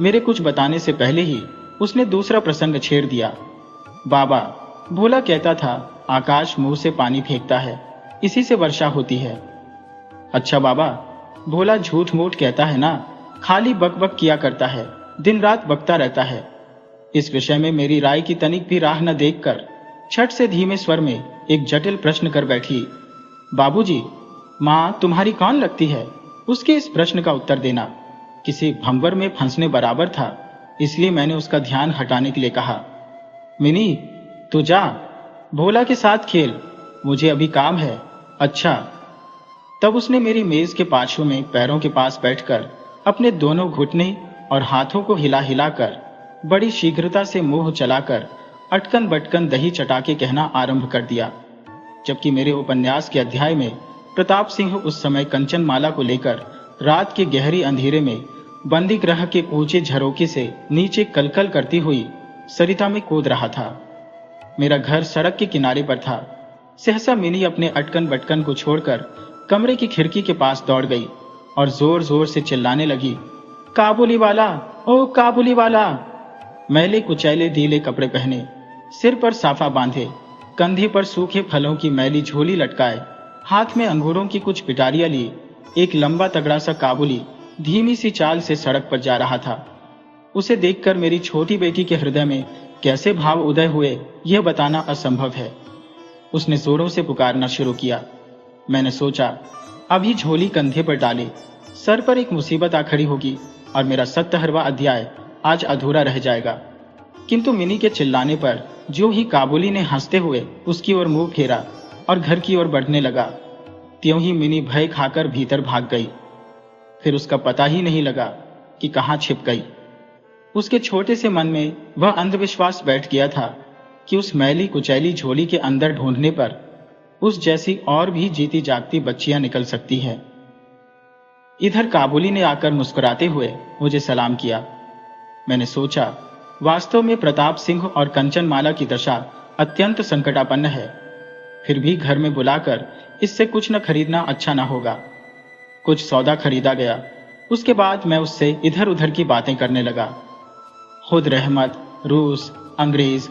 मेरे कुछ बताने से पहले ही उसने दूसरा प्रसंग छेड़ दिया। बाबा, भोला कहता था, आकाश मुंह से पानी फेंकता है, इसी से वर्षा होती है। अच्छा बाबा, भोला झूठ मूठ कहता है ना, खाली बक बक किया करता है, दिन रात बकता रहता है। इस विषय में मेरी राय की तनिक भी राह न देखकर छठ से धीमे स्वर में एक जटिल प्रश्न कर बैठी। बाबूजी, माँ तुम्हारी कौन लगती है? उसके इस प्रश्न का उत्तर देना किसी भंवर में फंसने बराबर था, इसलिए मैंने उसका ध्यान हटाने के लिए कहा, मिनी तू जा, भोला के साथ खेल, मुझे अभी काम है। अच्छा। तब उसने मेरी मेज के पार्श्व में पैरों के पास बैठकर अपने दोनों घुटने और हाथों को हिला हिलाकर बड़ी शीघ्रता से मुंह चलाकर अटकन बटकन दही चटा के कहना आरंभ कर दिया। जबकि मेरे उपन्यास के अध्याय में प्रताप सिंह उस समय कंचनमाला को लेकर रात के गहरी अंधेरे में बंदी ग्रह के ऊंचे झरोके से नीचे कलकल करती हुई सरिता में कूद रहा था। मेरा घर सड़क के किनारे पर था। सहसा मिनी अपने अटकन बटकन को छोड़कर कमरे की खिड़की के पास दौड़ गई और जोर जोर से चिल्लाने लगी, काबुली वाला, ओ काबुली वाला। मैले कुचैले ढीले कपड़े पहने, सिर पर साफा बांधे, कंधे पर सूखे फलों की मैली झोली लटकाए, हाथ में अंगूरों की कुछ पिटारियां लिए एक लंबा तगड़ा सा काबुली धीमी सी चाल से सड़क पर जा रहा था। उसे देखकर मेरी छोटी बेटी के हृदय में कैसे भाव उदय हुए यह बताना असंभव है। उसने जोरों से पुकारना शुरू किया। मैंने सोचा, अभी झोली कंधे पर डाले, सर पर एक मुसीबत आ खड़ी होगी और मेरा 70वां अध्याय आज अधूरा रह जाएगा। किंतु मिनी के चिल्लाने पर जो ही काबुली ने हंसते हुए उसकी ओर मुंह फेरा और घर की ओर बढ़ने लगा, त्यों ही मिनी भय खाकर भीतर भाग गई। फिर उसका पता ही नहीं लगा कि कहां छिप गई। उसके छोटे से मन में वह अंधविश्वास बैठ गया था कि उस मैली कुचैली झोली के अंदर ढूंढने पर उस जैसी और भी जीती जागती बच्चियां निकल सकती है। इधर काबुली ने आकर मुस्कुराते हुए मुझे सलाम किया। मैंने सोचा, वास्तव में प्रताप सिंह और कंचनमाला की दशा अत्यंत संकटापन्न है, फिर भी घर में बुलाकर इससे कुछ न खरीदना अच्छा न होगा। कुछ सौदा खरीदा गया। उसके बाद मैं उससे इधर उधर की बातें करने लगा। खुद रहमत, रूस, अंग्रेज,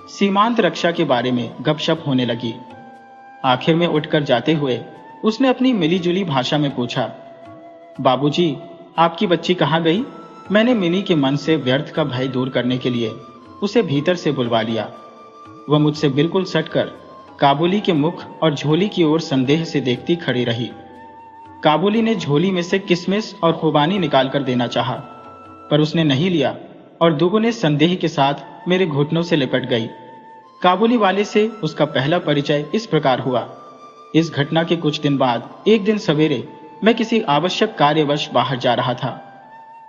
सीमांत रक्षा के बारे में गपशप होने लगी। आखिर में उठकर जाते हुए उसने अपनी मिलीजुली भाषा में पूछा, बाबूजी, आपकी बच्ची कहाँ गई? मैंने मिनी के मन से व्यर्थ का भय दूर करने के लिए उसे भीतर से बुलवा लिया। वह मुझसे बिल्कुल सटकर काबुली के मुख और झोली की ओर संदेह से देखती खड़ी रही। काबुली ने झोली में से किशमिश और खुबानी निकालकर देना चाहा, पर उसने नहीं लिया और दुगुने संदेह के साथ मेरे घुटनों से लिपट गई। काबुली वाले से उसका पहला परिचय इस प्रकार हुआ। इस घटना के कुछ दिन बाद एक दिन सवेरे मैं किसी आवश्यक कार्यवश बाहर जा रहा था।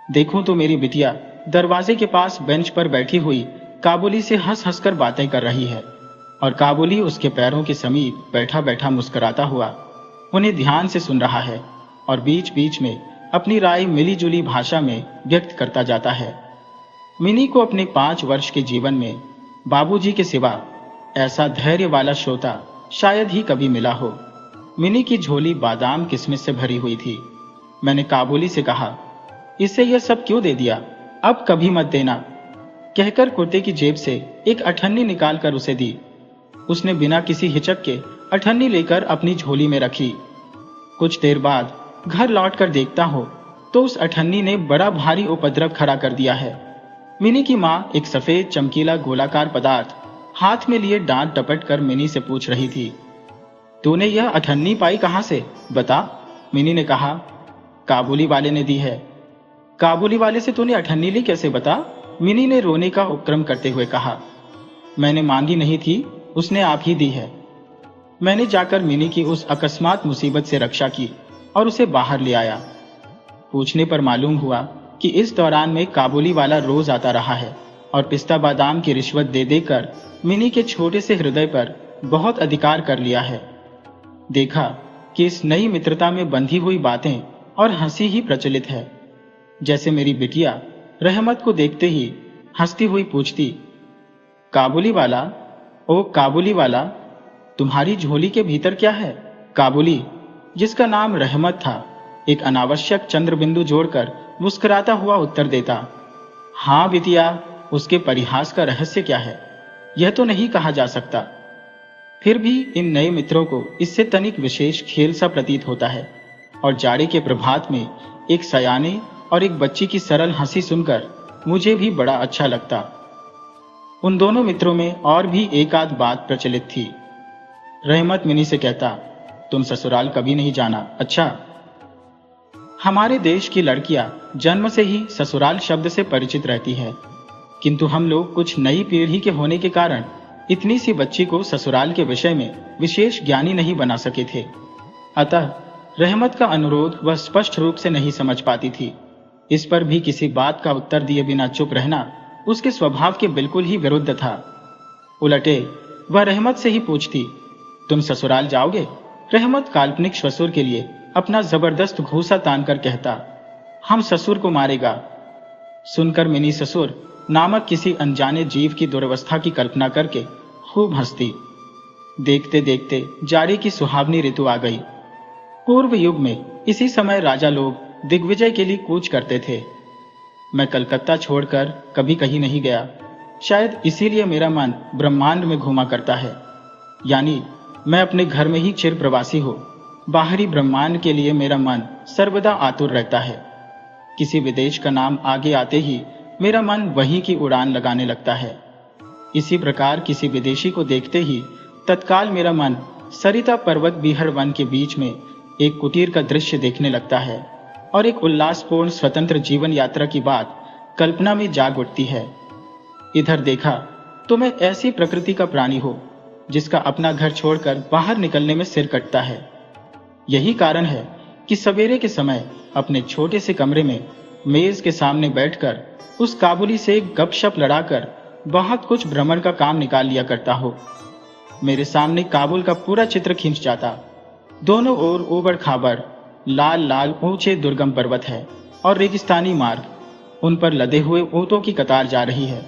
देखूं तो मेरी बिटिया दरवाजे के पास बेंच पर बैठी हुई काबुली से हंस हंसकर बातें कर रही है और काबुली उसके पैरों के समीप बैठा बैठा मुस्कुराता हुआ उन्हें ध्यान से सुन रहा है और बीच बीच में अपनी राय मिलीजुली भाषा में व्यक्त करता जाता है। मिनी को अपने 5 वर्ष के जीवन में बाबूजी के सिवा ऐसा धैर्य वाला श्रोता शायद ही कभी मिला हो। मिनी की झोली बादाम किशमिश से भरी हुई थी। मैंने काबुली से कहा, इसे यह सब क्यों दे दिया? अब कभी मत देना, कहकर कुर्ते की जेब से एक अठन्नी निकालकर उसे दी। उसने बिना किसी हिचक के अठन्नी लेकर अपनी झोली में रखी। कुछ देर बाद घर लौटकर देखता हो तो उस अठन्नी ने बड़ा भारी उपद्रव खड़ा कर दिया है। मिनी की माँ एक सफेद चमकीला गोलाकार पदार्थ हाथ में लिए डांट डपट कर मिनी से पूछ रही थी, तूने यह अठन्नी पाई कहां से, बता? मिनी ने कहा, काबुली वाले ने दी है। काबुली वाले से तूने अठन्नी ली कैसे, बता? मिनी ने रोने का उपक्रम करते हुए कहा। मैंने मांगी नहीं थी, उसने आप ही दी है। मैंने जाकर मिनी की उस अकस्मात मुसीबत से रक्षा की और उसे बाहर ले आया। पूछने पर मालूम हुआ कि इस दौरान में काबुली वाला रोज आता रहा है और पिस्ता बादाम की रिश्वत दे देकर मिनी के छोटे से हृदय पर बहुत अधिकार कर लिया है। देखा कि इस नई मित्रता में बंधी हुई बातें और हंसी ही प्रचलित है। जैसे मेरी बिटिया रहमत को देखते ही हंसती हुई पूछती, काबुली वाला, ओ काबुली वाला, तुम्हारी झोली के भीतर क्या है? काबुली, जिसका नाम रहमत था, एक अनावश्यक चंद्रबिंदु जोड़कर मुस्कुराता हुआ उत्तर देता, हाँ बिटिया, उसके परिहास का रहस्य क्या है, यह तो नहीं कहा जा सकता। फिर भी इन नए मित्रों को इससे तनिक विशेष खेल सा प्रतीत होता है। और जाड़े के प्रभात में एक सयाने और एक बच्ची की सरल हंसी सुनकर मुझे भी बड़ा अच्छा लगता। उन दोनों मित्रों में और भी एक आध बात प्रचलित थी। रहमत मिनी से कहता, तुम ससुराल कभी नहीं जाना, अच्छा? हमारे देश की लड़कियां जन्म से ही ससुराल शब्द से परिचित रहती है, किंतु हम लोग कुछ नई पीढ़ी के होने के कारण इतनी सी बच्ची को ससुराल के विषय में विशेष ज्ञानी नहीं बना सके थे। अतः रहमत का अनुरोध वह स्पष्ट रूप से नहीं समझ पाती थी। इस पर भी किसी बात का उत्तर दिए बिना चुप रहना उसके स्वभाव के बिल्कुल ही विरुद्ध था। उलटे वह रहमत से ही पूछती, तुम ससुराल जाओगे? रहमत काल्पनिक ससुर के लिए अपना जबरदस्त घूसा तान कर कहता, हम ससुर को मारेगा। सुनकर मिनी ससुर नामक किसी अनजाने जीव की दुर्वस्था की कल्पना करके खूब हंसती। देखते देखते जाड़े की सुहावनी ऋतु आ गई। पूर्व युग में इसी समय राजा लोग दिग्विजय के लिए कूच करते थे। मैं कलकत्ता छोड़कर कभी कहीं नहीं गया, शायद इसीलिए मेरा मन ब्रह्मांड में घूमा करता है। यानी मैं अपने घर में ही चिर प्रवासी हूँ। बाहरी ब्रह्मांड के लिए मेरा मन सर्वदा आतुर रहता है। किसी विदेश का नाम आगे आते ही मेरा मन वहीं की उड़ान लगाने लगता है। इसी प्रकार किसी विदेशी को देखते ही तत्काल मेरा मन सरिता पर्वत बिहड़ वन के बीच में एक कुटीर का दृश्य देखने लगता है और एक उल्लासपूर्ण स्वतंत्र जीवन यात्रा की बात कल्पना में जाग उठती है। इधर देखा तो मैं ऐसी प्रकृति का प्राणी हूँ जिसका अपना घर छोड़कर बाहर निकलने में सिर कटता है। यही कारण है कि सवेरे के समय अपने छोटे से कमरे में मेज के सामने बैठकर उस काबुली से गपशप लड़ाकर बहुत कुछ भ्रमण का काम निकाल लिया करता हो। मेरे सामने काबुल का पूरा चित्र खिंच जाता। दोनों ओर ऊबड़ खाबड़ लाल लाल ऊंचे दुर्गम पर्वत है और रेगिस्तानी मार्ग, उन पर लदे हुए ऊंटों की कतार जा रही है।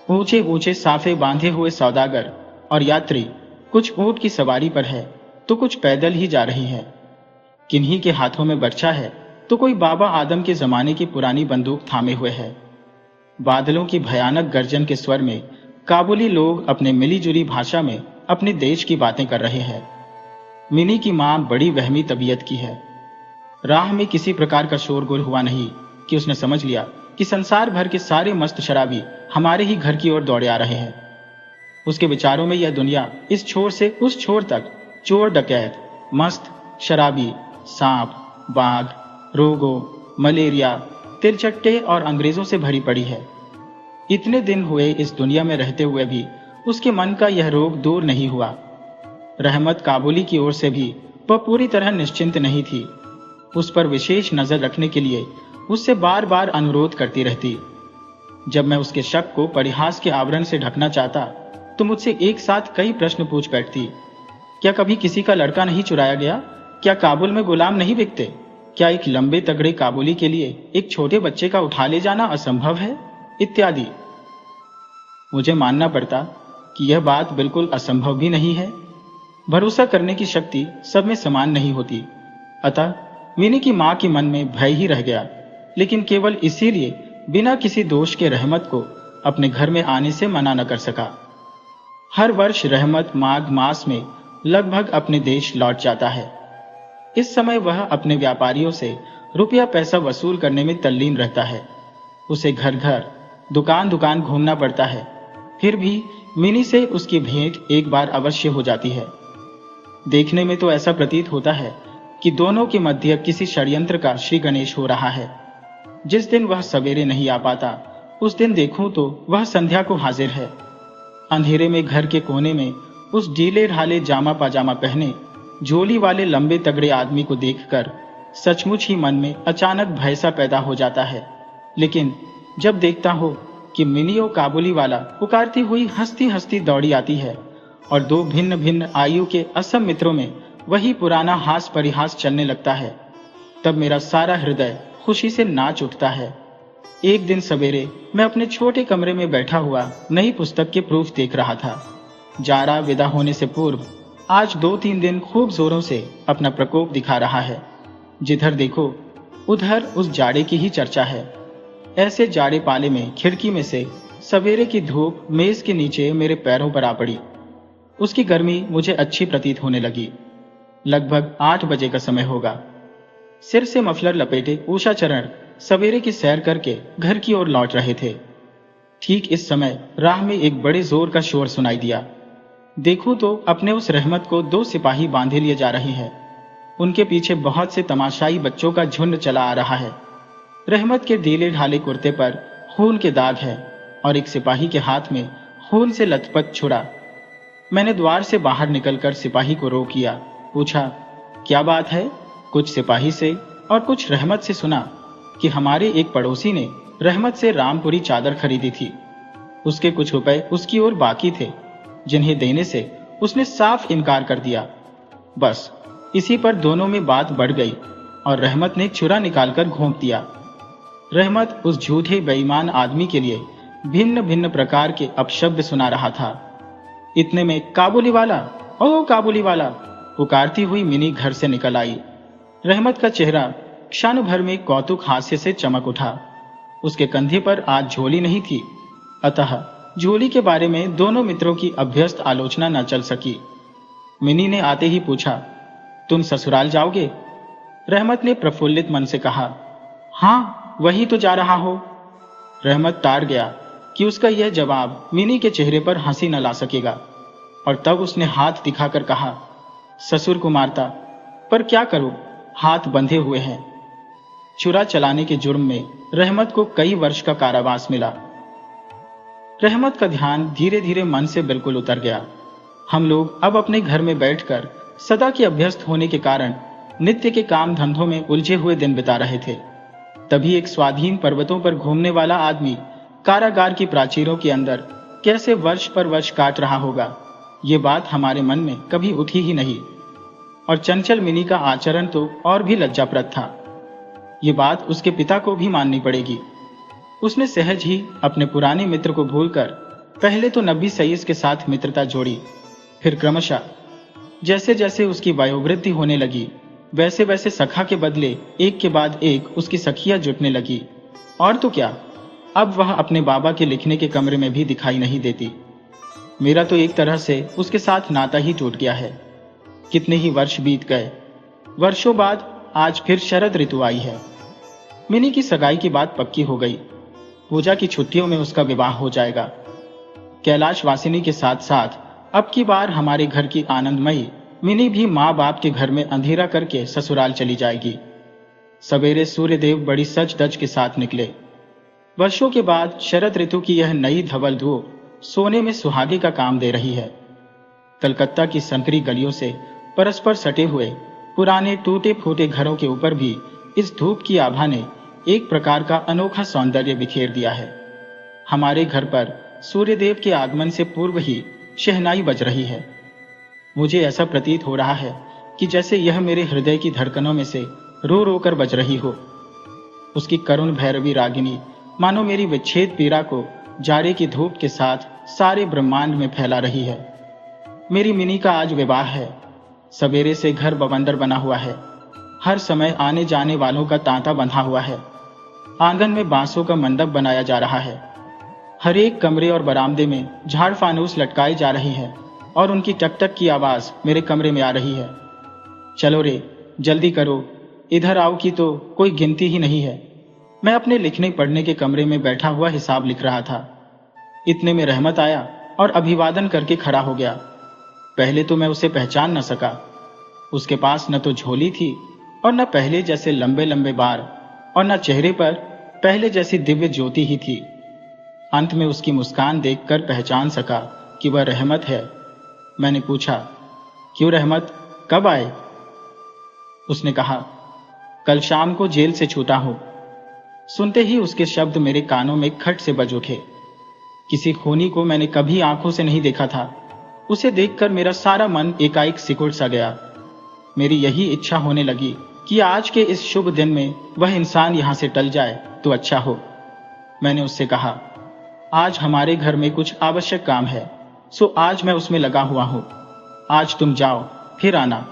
ऊंचे ऊंचे साफे बांधे हुए सौदागर और यात्री कुछ ऊंट की सवारी पर है तो कुछ पैदल ही जा रही है। किन्हीं के हाथों में बर्छा है तो कोई बाबा आदम के जमाने की पुरानी बंदूक थामे हुए है। बादलों की भयानक गर्जन के स्वर में काबुली लोग अपने मिलीजुली भाषा में अपने देश की बातें कर रहे हैं। मिनी की मां बड़ी वहमी तबीयत की है। राह में किसी प्रकार का शोरगुल हुआ नहीं कि उसने समझ लिया कि संसार भर के सारे मस्त शराबी हमारे ही घर की ओर दौड़े आ रहे हैं। उसके विचारों में यह दुनिया इस छोर से उस छोर तक चोर डकैत, मस्त, शराबी, सांप, बाघ, रोगों, मलेरिया, तिलचट्टे और अंग्रेजों से भरी पड़ी है। इतने दिन हुए इस दुनिया में रहते हुए भी उसके मन का यह रोग दूर नहीं हुआ। रहमत काबुली की ओर से भी वह पूरी तरह निश्चिंत नहीं थी। उस पर विशेष नजर रखने के लिए उससे बार बार अनुरोध करती रहती। जब मैं उसके शक को परिहास के आवरण से ढकना चाहता तो मुझसे एक साथ कई प्रश्न पूछ बैठती। क्या कभी किसी का लड़का नहीं चुराया गया? क्या काबुल में गुलाम नहीं बिकते? क्या एक लंबे तगड़े काबुली के लिए एक छोटे बच्चे का उठा ले जाना असंभव है? इत्यादि। मुझे मानना पड़ता कि यह बात बिल्कुल असंभव भी नहीं है। भरोसा करने की शक्ति सब में समान नहीं होती। अतः मिनी की मां के मन में भय ही रह गया, लेकिन केवल इसीलिए बिना किसी दोष के रहमत को अपने घर में आने से मना न कर सका। हर वर्ष रहमत माघ मास में लगभग अपने देश लौट जाता है। इस समय वह अपने व्यापारियों से रुपया पैसा वसूल करने में तल्लीन रहता है। उसे घर घर, दुकान दुकान घूमना पड़ता है। फिर भी मिनी से उसकी भेंट एक बार अवश्य हो जाती है। देखने में तो ऐसा प्रतीत होता है कि दोनों के मध्य किसी षड्यंत्र का श्री गणेश हो रहा है। जिस दिन वह सवेरे नहीं आ पाता, उस दिन देखूं तो वह संध्या को हाजिर है। अंधेरे में घर के कोने में उस ढीले ढाले जामा पाजामा पहने झोली वाले लंबे तगड़े आदमी को देखकर सचमुच ही मन में अचानक भय सा पैदा हो जाता है। लेकिन जब देखता हो कि मिनियो काबुली वाला पुकारती हुई हंसती हंसती दौड़ी आती है और दो भिन्न भिन्न आयु के असम मित्रों में वही पुराना हास परिहास चलने लगता है, तब मेरा सारा हृदय खुशी से नाच उठता है। एक दिन सवेरे मैं अपने छोटे कमरे में बैठा हुआ नई पुस्तक के प्रूफ देख रहा था। जाड़ा विदा होने से पूर्व आज 2-3 दिन खूब जोरों से अपना प्रकोप दिखा रहा है। जिधर देखो उधर उस जाड़े की ही चर्चा है। ऐसे जाड़े पाले में खिड़की में से सवेरे की धूप मेज के नीचे मेरे पैरों पर आ पड़ी। उसकी गर्मी मुझे अच्छी प्रतीत होने लगी। लगभग 8 बजे का समय होगा। सिर से मफलर लपेटे उषा चरण सवेरे की सैर करके घर की ओर लौट रहे थे। ठीक इस समय राह में एक बड़े जोर का शोर सुनाई दिया। देखूं तो अपने उस रहमत को 2 सिपाही बांधे लिए जा रहे हैं। उनके पीछे बहुत से तमाशाई बच्चों का झुंड चला आ रहा है। रहमत के ढीले ढाले कुर्ते पर खून के दाग है और एक सिपाही के हाथ में खून से लथपथ छुरा। मैंने द्वार से बाहर निकलकर सिपाही को रोक लिया। पूछा, क्या बात है? कुछ सिपाही से और कुछ रहमत से सुना कि हमारे एक पड़ोसी ने रहमत से रामपुरी चादर खरीदी थी। उसके कुछ रुपए उसकी ओर बाकी थे, जिन्हें देने से उसने साफ इनकार कर दिया। बस इसी पर दोनों में बात बढ़ गई और रहमत ने छुरा निकालकर घोंप दिया। रहमत उस झूठे बेईमान आदमी के लिए भिन्न भिन्न प्रकार के अपशब्द सुना रहा था। इतने में काबुली वाला, ओ काबुली वाला, पुकारती हुई मिनी घर से निकल आई। रहमत का चेहरा क्षण भर में कौतुक हास्य से चमक उठा। उसके कंधे पर आज झोली नहीं थी, अतः झोली के बारे में दोनों मित्रों की अभ्यस्त आलोचना न चल सकी। मिनी ने आते ही पूछा, तुम ससुराल जाओगे? रहमत ने प्रफुल्लित मन से कहा, हाँ, वही तो जा रहा हो। रहमत तार गया कि उसका यह जवाब मिनी के चेहरे पर हंसी न ला सकेगा और तब उसने हाथ दिखाकर कहा, ससुर को मारता, पर क्या करूं, हाथ बंधे हुए हैं। चुरा चलाने के जुर्म में रहमत को कई वर्ष का कारावास मिला। रहमत का ध्यान धीरे धीरे मन से बिल्कुल उतर गया। हम लोग अब अपने घर में बैठकर सदा के अभ्यस्त होने के कारण नित्य के काम धंधों में उलझे हुए दिन बिता रहे थे। तभी एक स्वाधीन पर्वतों पर घूमने वाला आदमी कारागार की प्राचीरों के अंदर कैसे वर्ष पर वर्ष काट रहा होगा, ये बात हमारे मन में कभी उठी ही नहीं। और चंचल मिनी का आचरण तो और भी लज्जाप्रद था। ये बात उसके पिता को भी माननी पड़ेगी। उसने सहज ही अपने पुराने मित्र को भूलकर पहले तो नब्बी सईस के साथ मित्रता जोड़ी, फिर क्रमशः जैसे जैसे उसकी वयोवृद्धि होने लगी वैसे वैसे सखा के बदले एक के बाद एक उसकी सखियां जुटने लगी। और तो क्या, अब वह अपने बाबा के लिखने के कमरे में भी दिखाई नहीं देती। मेरा तो एक तरह से उसके साथ नाता ही टूट गया है। कितने ही वर्ष बीत गए। वर्षों बाद आज फिर शरद ऋतु आई है। मिनी की सगाई की बात पक्की हो गई। पूजा की छुट्टियों में उसका विवाह हो जाएगा। कैलाश वासिनी के साथ साथ अब की बार हमारे घर की आनंदमयी मिनी भी माँ बाप के घर में अंधेरा करके ससुराल चली जाएगी। सवेरे सूर्यदेव बड़ी सज धज के साथ निकले। वर्षों के बाद शरद ऋतु की यह नई धवल धूप सोने में सुहागे का काम दे रही है। कलकत्ता की संकरी गलियों से परस्पर सटे हुए पुराने टूटे फूटे घरों के ऊपर भी इस धूप की आभा ने एक प्रकार का अनोखा सौंदर्य बिखेर दिया है। हमारे घर पर सूर्यदेव के आगमन से पूर्व ही शहनाई बज रही है। मुझे ऐसा प्रतीत हो रहा है कि जैसे यह मेरे हृदय की धड़कनों में से रो रो कर बज रही हो। उसकी करुण भैरवी रागिनी मानो मेरी विच्छेद पीड़ा को जाड़े की धूप के साथ सारे ब्रह्मांड में फैला रही है। मेरी मिनी का आज विवाह है। सवेरे से घर बवंडर बना हुआ है। हर समय आने जाने वालों का तांता बंधा हुआ है। आंगन में बांसों का मंडप बनाया जा रहा है। हर एक कमरे और बरामदे में झाड़ फानूस लटकाए जा रहे हैं और उनकी टकटक की आवाज मेरे कमरे में आ रही है। चलो रे, जल्दी करो, इधर आओ की तो कोई गिनती ही नहीं है। मैं अपने लिखने पढ़ने के कमरे में बैठा हुआ हिसाब लिख रहा था। इतने में रहमत आया और अभिवादन करके खड़ा हो गया। पहले तो मैं उसे पहचान न सका। उसके पास न तो झोली थी और न पहले जैसे लंबे लंबे बाल और न चेहरे पर पहले जैसी दिव्य ज्योति ही थी। अंत में उसकी मुस्कान देखकर पहचान सका कि वह रहमत है। मैंने पूछा, क्यों रहमत, कब आए? उसने कहा, कल शाम को जेल से छूटा हूं। सुनते ही उसके शब्द मेरे कानों में खट से बज उठे। किसी खूनी को मैंने कभी आंखों से नहीं देखा था। उसे देखकर मेरा सारा मन एकाएक सिकुड़ सा गया। मेरी यही इच्छा होने लगी कि आज के इस शुभ दिन में वह इंसान यहां से टल जाए तो अच्छा हो। मैंने उससे कहा, आज हमारे घर में कुछ आवश्यक काम है, सो आज मैं उसमें लगा हुआ हूं। आज तुम जाओ, फिर आना।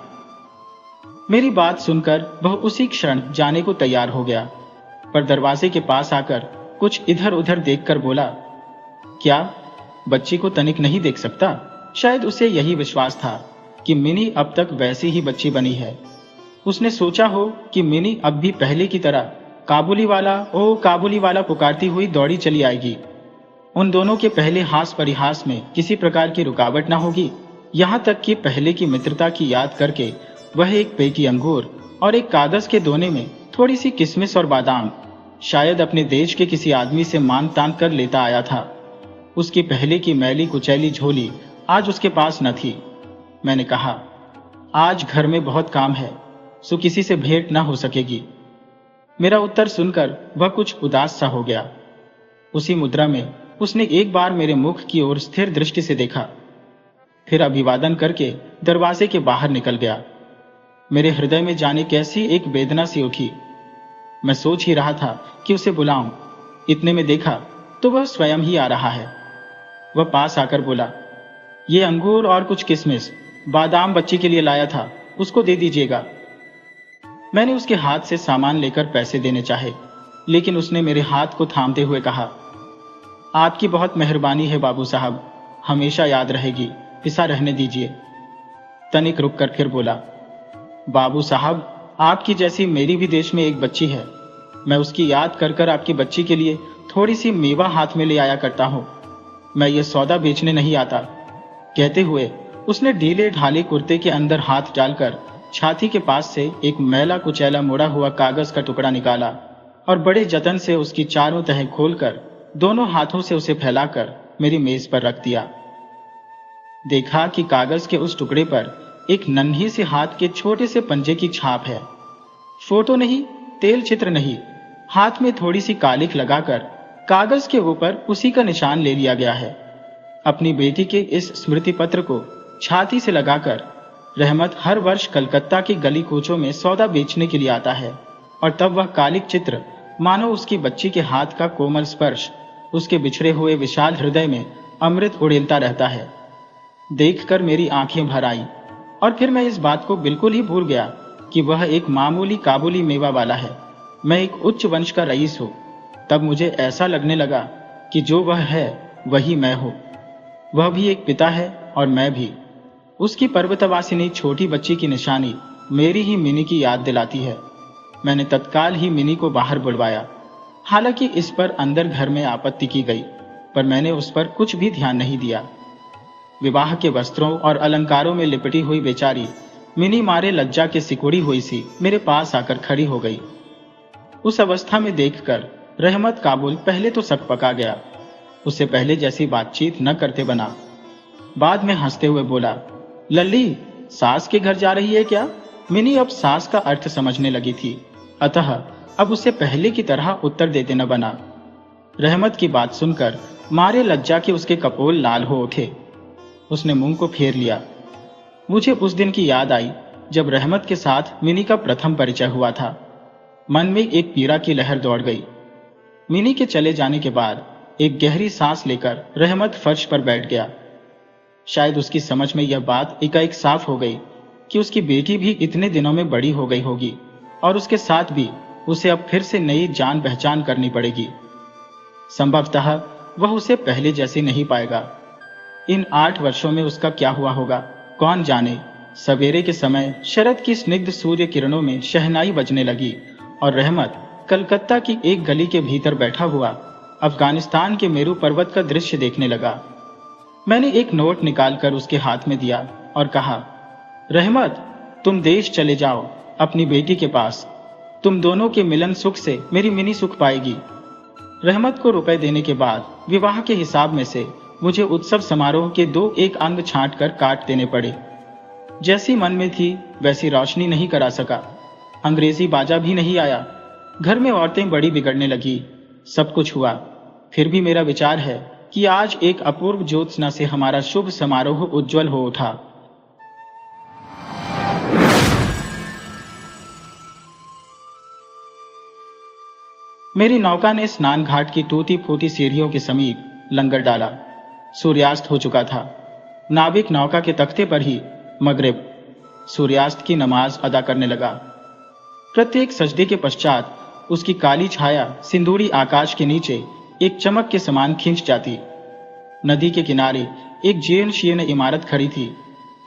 मेरी बात सुनकर वह उसी क्षण जाने को तैयार हो गया, पर दरवाजे के पास आकर कुछ इधर उधर देखकर बोला, क्या बच्ची को तनिक नहीं देख सकता? शायद उसे यही विश्वास था कि मिनी अब तक वैसी ही बच्ची बनी है। उसने सोचा हो कि मिनी अब भी पहले की तरह काबुली वाला ओ काबुली वाला पुकारती हुई दौड़ी चली आएगी। उन दोनों के पहले हास परिहास में किसी प्रकार की रुकावट न होगी। यहाँ तक कि पहले की मित्रता की याद करके वह एक पेटी अंगूर और एक कागज के दोने में थोड़ी सी किशमिश और बादाम शायद अपने देश के किसी आदमी से मांग तान कर लेता आया था। उसकी पहले की मैली कुचैली झोली आज उसके पास न थी। मैंने कहा, आज घर में बहुत काम है, सो किसी से भेंट न हो सकेगी। मेरा उत्तर सुनकर वह कुछ उदास सा हो गया। उसी मुद्रा में उसने एक बार मेरे मुख की ओर स्थिर दृष्टि से देखा, फिर अभिवादन करके दरवाजे के बाहर निकल गया। मेरे हृदय में जाने कैसी एक वेदना सी उठी। मैं सोच ही रहा था कि उसे बुलाऊं, इतने में देखा तो वह स्वयं ही आ रहा है। वह पास आकर बोला, ये अंगूर और कुछ किशमिश बादाम बच्ची के लिए लाया था, उसको दे दीजिएगा। मैंने उसके हाथ से सामान लेकर पैसे देने चाहे, लेकिन उसने मेरे हाथ को थामते हुए कहा, आपकी बहुत मेहरबानी है बाबू साहब, हमेशा याद रहेगी, ऐसा रहने दीजिए। तनिक रुक कर फिर बोला, बाबू साहब, आपकी जैसी मेरी भी देश में एक बच्ची है। मैं उसकी याद कर कर आपकी बच्ची के लिए थोड़ी सी मेवा हाथ में ले आया करता हूं। मैं ये सौदा बेचने नहीं आता। कहते हुए उसने ढीले ढाले कुर्ते के अंदर हाथ डालकर छाती के पास से एक मैला कुचैला मुड़ा हुआ कागज का टुकड़ा निकाला और बड़े जतन से उसकी चारों तह खोलकर दोनों हाथों से उसे फैलाकर मेरी मेज पर रख दिया। देखा कि कागज के उस टुकड़े पर एक नन्ही से हाथ के छोटे से पंजे की छाप है। फोटो नहीं, तेल चित्र नहीं, हाथ में थोड़ी सी कालिख लगाकर कागज के ऊपर उसी का निशान ले लिया गया है। अपनी बेटी के इस स्मृति पत्र को छाती से लगाकर रहमत हर वर्ष कलकत्ता की गली कूचों में सौदा बेचने के लिए आता है, और तब वह कालिक चित्र मानो उसकी बच्ची के हाथ का कोमल स्पर्श उसके बिछड़े हुए विशाल हृदय में अमृत उड़ेलता रहता है। देखकर मेरी आंखें भर आई और फिर मैं इस बात को बिल्कुल ही भूल गया कि वह एक मामूली काबुली मेवा वाला है, मैं एक उच्च वंश का रईस हूं। तब मुझे ऐसा लगने लगा कि जो वह है वही मैं हूं। वह भी एक पिता है और मैं भी। उसकी पर्वतवासिनी छोटी बच्ची की निशानी मेरी ही मिनी की याद दिलाती है। मैंने तत्काल ही मिनी को बाहर बुलवाया। हालांकि इस पर अंदर घर में आपत्ति की गई, पर मैंने उस पर कुछ भी ध्यान नहीं दिया। विवाह के वस्त्रों और अलंकारों में लिपटी हुई बेचारी मिनी मारे लज्जा के सिकुड़ी हुई सी मेरे पास आकर खड़ी हो गई। उस अवस्था में देखकर रहमत काबुल पहले तो सकपका गया, उससे पहले जैसी बातचीत न करते बना। बाद में हंसते हुए बोला, लल्ली, सास के घर जा रही है क्या? मिनी अब सास का अर्थ समझने लगी थी, अतः अब उसे पहले की तरह उत्तर देते न बना। रहमत की बात सुनकर मारे लज्जा के उसके कपोल लाल हो उठे। उसने मुंह को फेर लिया। मुझे उस दिन की याद आई जब रहमत के साथ मिनी का प्रथम परिचय हुआ था। मन में एक पीड़ा की लहर दौड़ गई। मिनी के चले जाने के बाद एक गहरी सांस लेकर रहमत फर्श पर बैठ गया। शायद उसकी समझ में यह बात एकाएक साफ हो गई कि उसकी बेटी भी इतने दिनों में बड़ी हो गई होगी और उसके साथ भी उसे अब फिर से नई जान पहचान करनी पड़ेगी। संभवतः वह उसे पहले जैसी नहीं पाएगा। इन 8 वर्षों में उसका क्या हुआ होगा कौन जाने। सवेरे के समय शरद की स्निग्ध सूर्य किरणों में शहनाई बजने लगी और रहमत कलकत्ता की एक गली के भीतर बैठा हुआ अफगानिस्तान के मेरू पर्वत का दृश्य देखने लगा। मैंने एक नोट निकालकर उसके हाथ में दिया और कहा, रहमत, तुम देश चले जाओ अपनी बेटी के पास। तुम दोनों के मिलन सुख से मेरी मिनी सुख पाएगी। रहमत को रुपए देने के बाद विवाह के हिसाब में से मुझे उत्सव समारोह के 2-1 अंग छांट कर काट देने पड़े। जैसी मन में थी वैसी रोशनी नहीं करा सका। अंग्रेजी बाजा भी नहीं आया। घर में औरतें बड़ी बिगड़ने लगी। सब कुछ हुआ, फिर भी मेरा विचार है कि आज एक अपूर्व ज्योत्सना से हमारा शुभ समारोह उज्जवल हो उठा। मेरी नौका ने स्नान घाट की टूटी फूटी सीढ़ियों के समीप लंगर डाला। सूर्यास्त हो चुका था। नाविक नौका के तख्ते पर ही मगरिब सूर्यास्त की नमाज अदा करने लगा। प्रत्येक सजदे के पश्चात उसकी काली छाया सिंदूरी आकाश के नीचे एक चमक के समान खिंच जाती। नदी के किनारे एक जीर्ण शीर्ण इमारत खड़ी थी,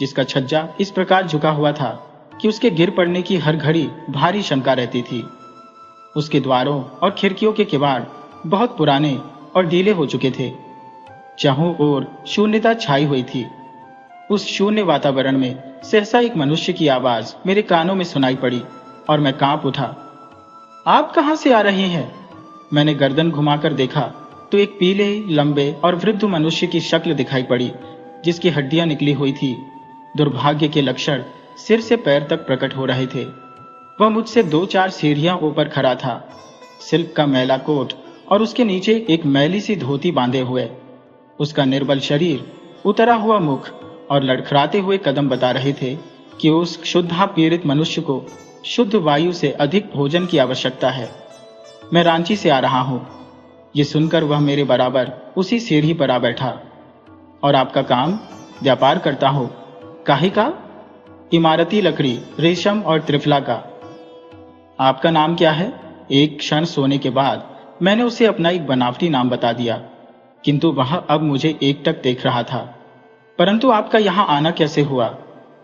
जिसका छज्जा इस प्रकार झुका हुआ था कि उसके गिर पड़ने की हर घड़ी भारी शंका रहती थी। उसके द्वारों और खिड़कियों के किवाड़ बहुत पुराने और ढीले हो चुके थे। चारों ओर शून्यता छाई हुई थी। उस शून्य वातावरण में सहसा एक मनुष्य की आवाज मेरे कानों में सुनाई पड़ी और मैं कांप उठा। आप कहां से आ रहे हैं? मैंने गर्दन घुमाकर देखा तो एक पीले, लंबे और वृद्ध मनुष्य की शक्ल दिखाई पड़ी, जिसकी हड्डियां निकली हुई थी। दुर्भाग्य के लक्षण सिर से पैर तक प्रकट हो रहे थे। वह मुझसे 2-4 सीढ़ियां ऊपर खड़ा था, सिल्क का मैला कोट और उसके नीचे एक मैली सी धोती बांधे हुए। उसका निर्बल शरीर, उतरा हुआ मुख और लड़खड़ाते हुए कदम बता रहे थे कि उस क्षुधा पीड़ित मनुष्य को शुद्ध वायु से अधिक भोजन की आवश्यकता है। मैं रांची से आ रहा हूं। ये सुनकर वह मेरे बराबर उसी सीढ़ी पर आ बैठा। और आपका काम? व्यापार करता हो। काहे का? इमारती लकड़ी, रेशम और त्रिफला का। आपका नाम क्या है? एक क्षण सोने के बाद मैंने उसे अपना एक बनावटी नाम बता दिया, किंतु वह अब मुझे एकटक देख रहा था। परंतु आपका यहां आना कैसे हुआ?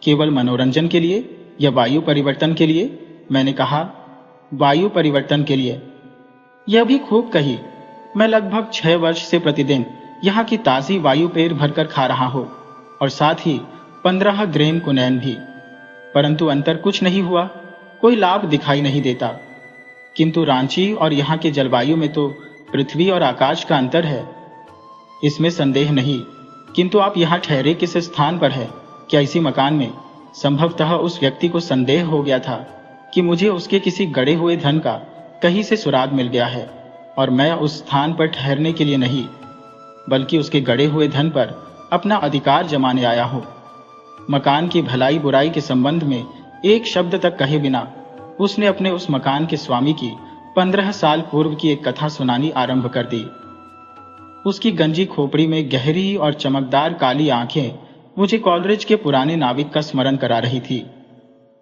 केवल मनोरंजन के लिए या वायु परिवर्तन के लिए? मैंने कहा, वायु परिवर्तन के लिए। यह भी खूब कही। मैं लगभग 6 वर्ष से प्रतिदिन यहाँ की ताजी वायु पेट भरकर खा रहा हूँ और साथ ही 15 ग्रेन कुनैन भी। परंतु अंतर कुछ नहीं हुआ, कोई लाभ दिखाई नहीं देता। किंतु रांची और यहाँ के जलवायु में तो पृथ्वी और आकाश का अंतर है, इसमें संदेह नहीं। किंतु आप यहाँ ठहरे किस स्थान पर है? क्या इसी मकान में? संभवतः उस व्यक्ति को संदेह हो गया था कि मुझे उसके किसी गड़े हुए धन का कहीं से सुराग मिल गया है और मैं उस स्थान पर ठहरने के लिए नहीं, बल्कि उसके गड़े हुए धन पर अपना अधिकार जमाने आया हूं। मकान की भलाई बुराई के संबंध में एक शब्द तक कहे बिना उसने अपने उस मकान के स्वामी की 15 साल पूर्व की एक कथा सुनानी आरंभ कर दी। उसकी गंजी खोपड़ी में गहरी और चमकदार काली आंखें मुझे कॉलरिज के पुराने नाविक का स्मरण करा रही थी।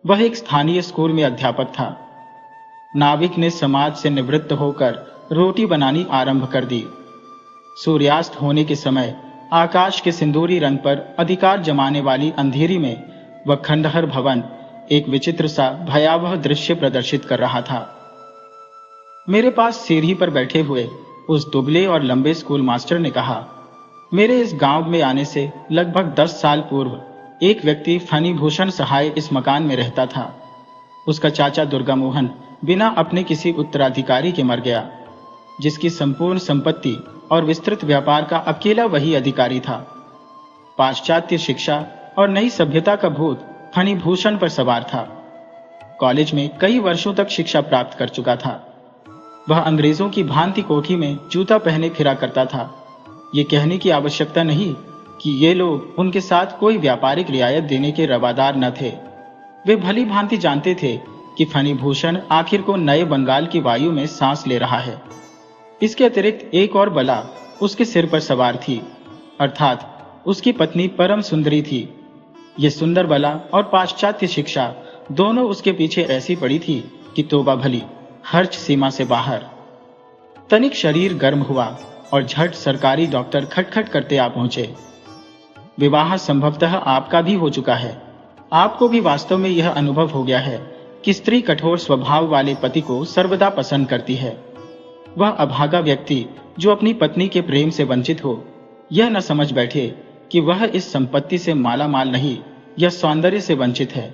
वह एक स्थानीय स्कूल में अध्यापक था। नाविक ने समाज से निवृत्त होकर रोटी बनानी आरंभ कर दी। सूर्यास्त होने के समय आकाश के सिंदूरी रंग पर अधिकार जमाने वाली अंधेरी में वह खंडहर भवन एक विचित्र सा भयावह दृश्य प्रदर्शित कर रहा था। मेरे पास सीढ़ी पर बैठे हुए उस दुबले और लंबे स्कूल मास्टर ने कहा, मेरे इस गांव में आने से लगभग 10 साल पूर्व एक व्यक्ति फणिभूषण सहाय इस मकान में रहता था। उसका चाचा दुर्गा मोहन बिना अपने किसी उत्तराधिकारी के मर गया, जिसकी संपूर्ण संपत्ति और विस्तृत व्यापार का अकेला वही अधिकारी था। पाश्चात्य शिक्षा और नई सभ्यता का भूत फणिभूषण पर सवार था। कॉलेज में कई वर्षों तक शिक्षा प्राप्त कर चुका था। वह अंग्रेजों की भांति कोठी में जूता पहने फिरा करता था। ये कहने की आवश्यकता नहीं कि ये लोग उनके साथ कोई व्यापारिक रियायत देने के रवादार न थे। वे भली भांति जानते थे कि फणिभूषण आखिर को नए बंगाल की वायु में सांस ले रहा है। इसके अतिरिक्त एक और बला उसके सिर पर सवार थी, अर्थात उसकी पत्नी परम सुंदरी थी। ये सुंदर बला और पाश्चात्य शिक्षा दोनों उसके पीछे ऐसी पड़ी थी कि तौबा भली, हर्ष सीमा से बाहर। तनिक शरीर गर्म हुआ और झट सरकारी डॉक्टर खटखट करते आ पहुंचे। विवाह संभवतः आपका भी हो चुका है। आपको भी वास्तव में यह अनुभव हो गया है कि स्त्री कठोर स्वभाव वाले पति को सर्वदा पसंद करती है। वह अभागा व्यक्ति जो अपनी पत्नी के प्रेम से वंचित हो, यह न समझ बैठे कि वह इस संपत्ति से माला माल नहीं, यह सौंदर्य से वंचित है।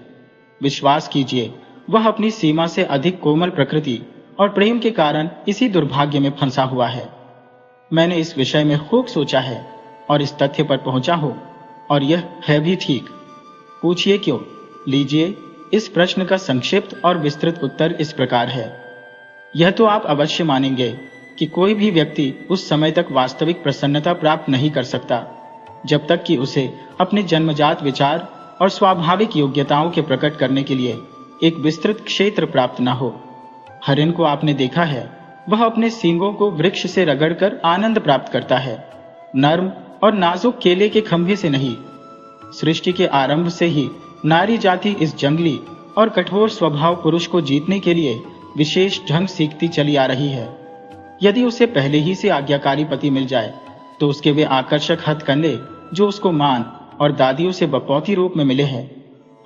विश्वास कीजिए, वह अपनी सीमा से अधिक कोमल प्रकृति और प्रेम के कारण इसी दुर्भाग्य में फंसा हुआ है। मैंने इस विषय में खूब सोचा है और इस तथ्य पर पहुंचा हूं, और यह है भी ठीक। पूछिए क्यों? लीजिए, इस प्रश्न का संक्षिप्त और विस्तृत उत्तर इस प्रकार है। यह तो आप अवश्य मानेंगे कि कोई भी व्यक्ति उस समय तक वास्तविक प्रसन्नता प्राप्त नहीं कर सकता जब तक कि उसे अपने जन्मजात विचार और स्वाभाविक योग्यताओं के प्रकट करने के लिए एक विस्तृत क्षेत्र प्राप्त न हो। हरिण को आपने देखा है, वह अपने सींगों को वृक्ष से रगड़कर आनंद प्राप्त करता है, नर्म और नाजुक केले के खंभे से नहीं। सृष्टि के आरंभ से ही नारी जाति इस जंगली और कठोर स्वभाव पुरुष को जीतने के लिए विशेष ढंग सीखती चली आ रही है। यदि उसे पहले ही से आज्ञाकारी पति मिल जाए तो उसके वे आकर्षक हथकंडे जो उसको मान और दादियों से बपौती रूप में मिले हैं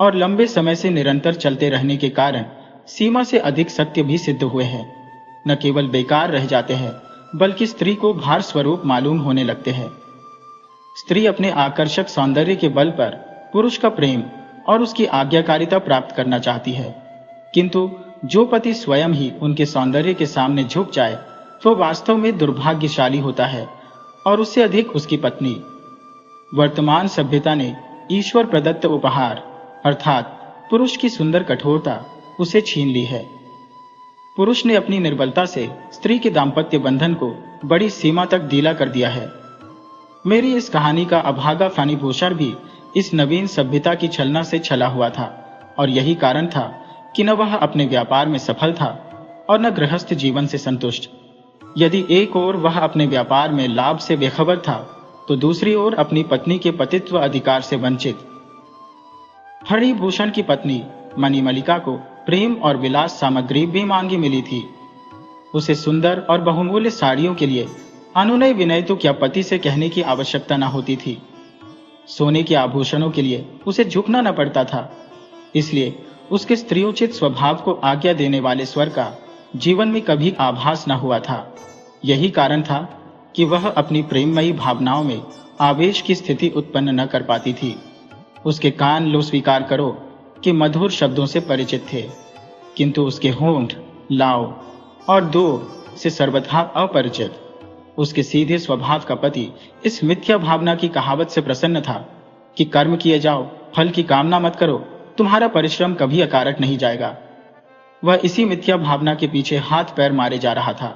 और लंबे समय से निरंतर चलते रहने के कारण सीमा से अधिक सत्य भी सिद्ध हुए हैं। न केवल बेकार रह जाते हैं, बल्कि स्त्री को भार स्वरूप मालूम होने लगते हैं। स्त्री अपने आकर्षक सौंदर्य के बल पर पुरुष का प्रेम और उसकी आज्ञाकारिता प्राप्त करना चाहती है, किंतु जो पति स्वयं ही उनके सौंदर्य के सामने झुक जाए वो वास्तव में दुर्भाग्यशाली होता है, और उससे अधिक उसकी पत्नी। वर्तमान सभ्यता ने ईश्वर प्रदत्त उपहार अर्थात पुरुष की सुंदर कठोरता उसे छीन ली है। पुरुष ने अपनी निर्बलता से स्त्री के दाम्पत्य बंधन को बड़ी सीमा तक ढीला कर दिया है। मेरी इस कहानी का अभागा फणिभूषण भी इस नवीन सभ्यता की छलना से छला हुआ था, और यही कारण था कि न वह अपने व्यापार में सफल था और न गृहस्थ जीवन से संतुष्ट। यदि एक ओर वह अपने व्यापार में लाभ से बेखबर था, तो दूसरी ओर अपनी पत्नी के पतित्व अधिकार से वंचित। फणिभूषण की पत्नी मणिमल्लिका को प्रेम और विलास सामग्री बेमांगी मिली थी। उसे सुंदर और बहुमूल्य साड़ियों के लिए अनुनय विनय तो क्या पति से कहने की आवश्यकता न होती थी। सोने के आभूषणों के लिए उसे झुकना न पड़ता था। इसलिए उसके स्त्रियोचित स्वभाव को आज्ञा देने वाले स्वर का जीवन में कभी आभास न हुआ था। यही कारण था कि वह अपनी प्रेममयी भावनाओं में आवेश की स्थिति उत्पन्न न कर पाती थी। उसके कान, लो स्वीकार करो, कि मधुर शब्दों से परिचित थे, किंतु उसके होंठ, लाओ और दो से सर्वथा अपरिचित। उसके सीधे स्वभाव का पति इस मिथ्या भावना की कहावत से प्रसन्न था कि कर्म किए जाओ, फल की कामना मत करो, तुम्हारा परिश्रम कभी अकारक नहीं जाएगा। वह इसी मिथ्या भावना के पीछे हाथ पैर मारे जा रहा था।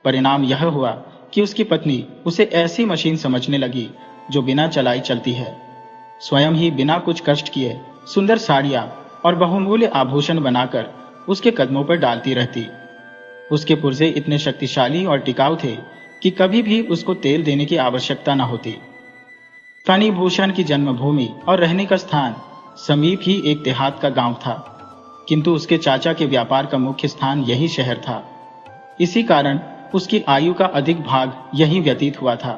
परिणाम यह हुआ कि उसकी पत्नी उसे ऐसी मशीन समझने लगी जो बिना चलाई चलती है। स्वयं ही बिना कुछ कष्ट किए सुंदर साड़ियां और बहुमूल्य आभूषण बनाकर उसके कदमों पर डालती रहती। उसके पुर्जे इतने शक्तिशाली और टिकाऊ थे कि कभी भी उसको तेल देने की आवश्यकता न होती। फणिभूषण की जन्मभूमि और रहने का स्थान समीप ही एक देहात का गांव था, किंतु उसके चाचा के व्यापार का मुख्य स्थान यही शहर था। इसी कारण उसकी आयु का अधिक भाग यहीं व्यतीत हुआ था।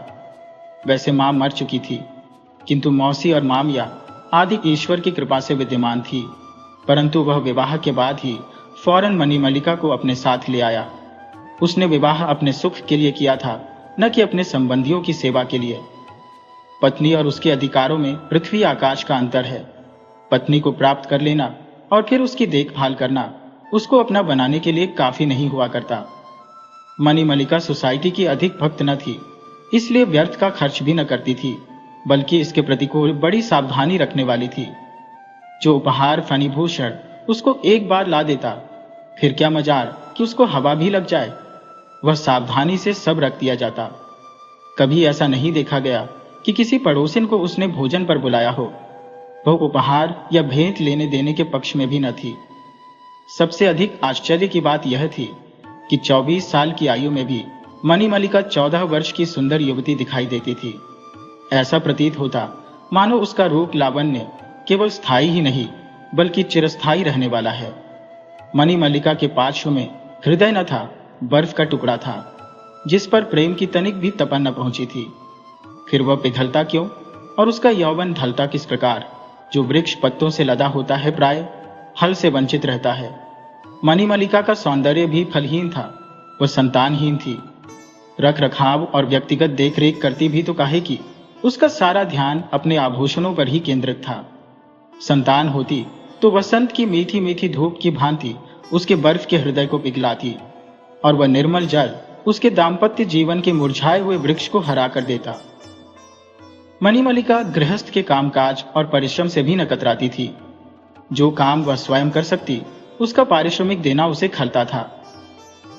वैसे मां मर चुकी थी, किंतु मौसी और मामिया आदि ईश्वर की कृपा से विद्यमान थी, परंतु वह विवाह के बाद ही फौरन मणिमल्लिका को अपने साथ ले आया। उसने विवाह अपने सुख के लिए किया था, न कि अपने संबंधियों की सेवा के लिए। पत्नी और उसके अधिकारों में पृथ्वी आकाश का अंतर है। पत्नी को प्राप्त कर लेना और फिर उसकी देखभाल करना उसको अपना बनाने के लिए काफी नहीं हुआ करता। मणिमल्लिका सोसाइटी की अधिक भक्त न थी, इसलिए व्यर्थ का खर्च भी न करती थी, बल्कि इसके प्रतिकूल बड़ी सावधानी रखने वाली थी। जो उपहार फणिभूषण उसको एक बार ला देता, फिर क्या मजार कि उसको हवा भी लग जाए, वह सावधानी से सब रख दिया जाता। कभी ऐसा नहीं देखा गया कि किसी पड़ोसिन को उसने भोजन पर बुलाया हो। वह उपहार या भेंट लेने देने के पक्ष में भी न थी। सबसे अधिक आश्चर्य की बात यह थी कि 24 साल की आयु में भी मणिमल्लिका 14 वर्ष की सुंदर युवती दिखाई देती थी। ऐसा प्रतीत होता मानो उसका रूप लावण्य केवल स्थायी ही नहीं बल्कि चिरस्थायी रहने वाला है। मणिमल्लिका के पार्श्व में हृदय न था, बर्फ का टुकड़ा था, जिस पर प्रेम की तनिक भी तपन न पहुंची थी। फिर वह पिघलता क्यों और उसका यौवन ढलता किस प्रकार, जो वृक्ष पत्तों से लदा होता है प्राय फल से वंचित रहता है। मणिमल्लिका का सौंदर्य भी फलहीन था, वह संतानहीन थी। रख रखाव और व्यक्तिगत देखरेख करती भी तो काहे की, उसका सारा ध्यान अपने आभूषणों पर ही केंद्रित था। संतान होती तो वसंत की मीठी मीठी धूप की भांति उसके बर्फ के हृदय को पिघलाती, और वह निर्मल जल उसके दाम्पत्य जीवन के मुरझाए हुए वृक्ष को हरा कर देता। मणिमल्लिका गृहस्थ के कामकाज और परिश्रम से भी न कतराती थी। जो काम वह स्वयं कर सकती उसका पारिश्रमिक देना उसे खलता था।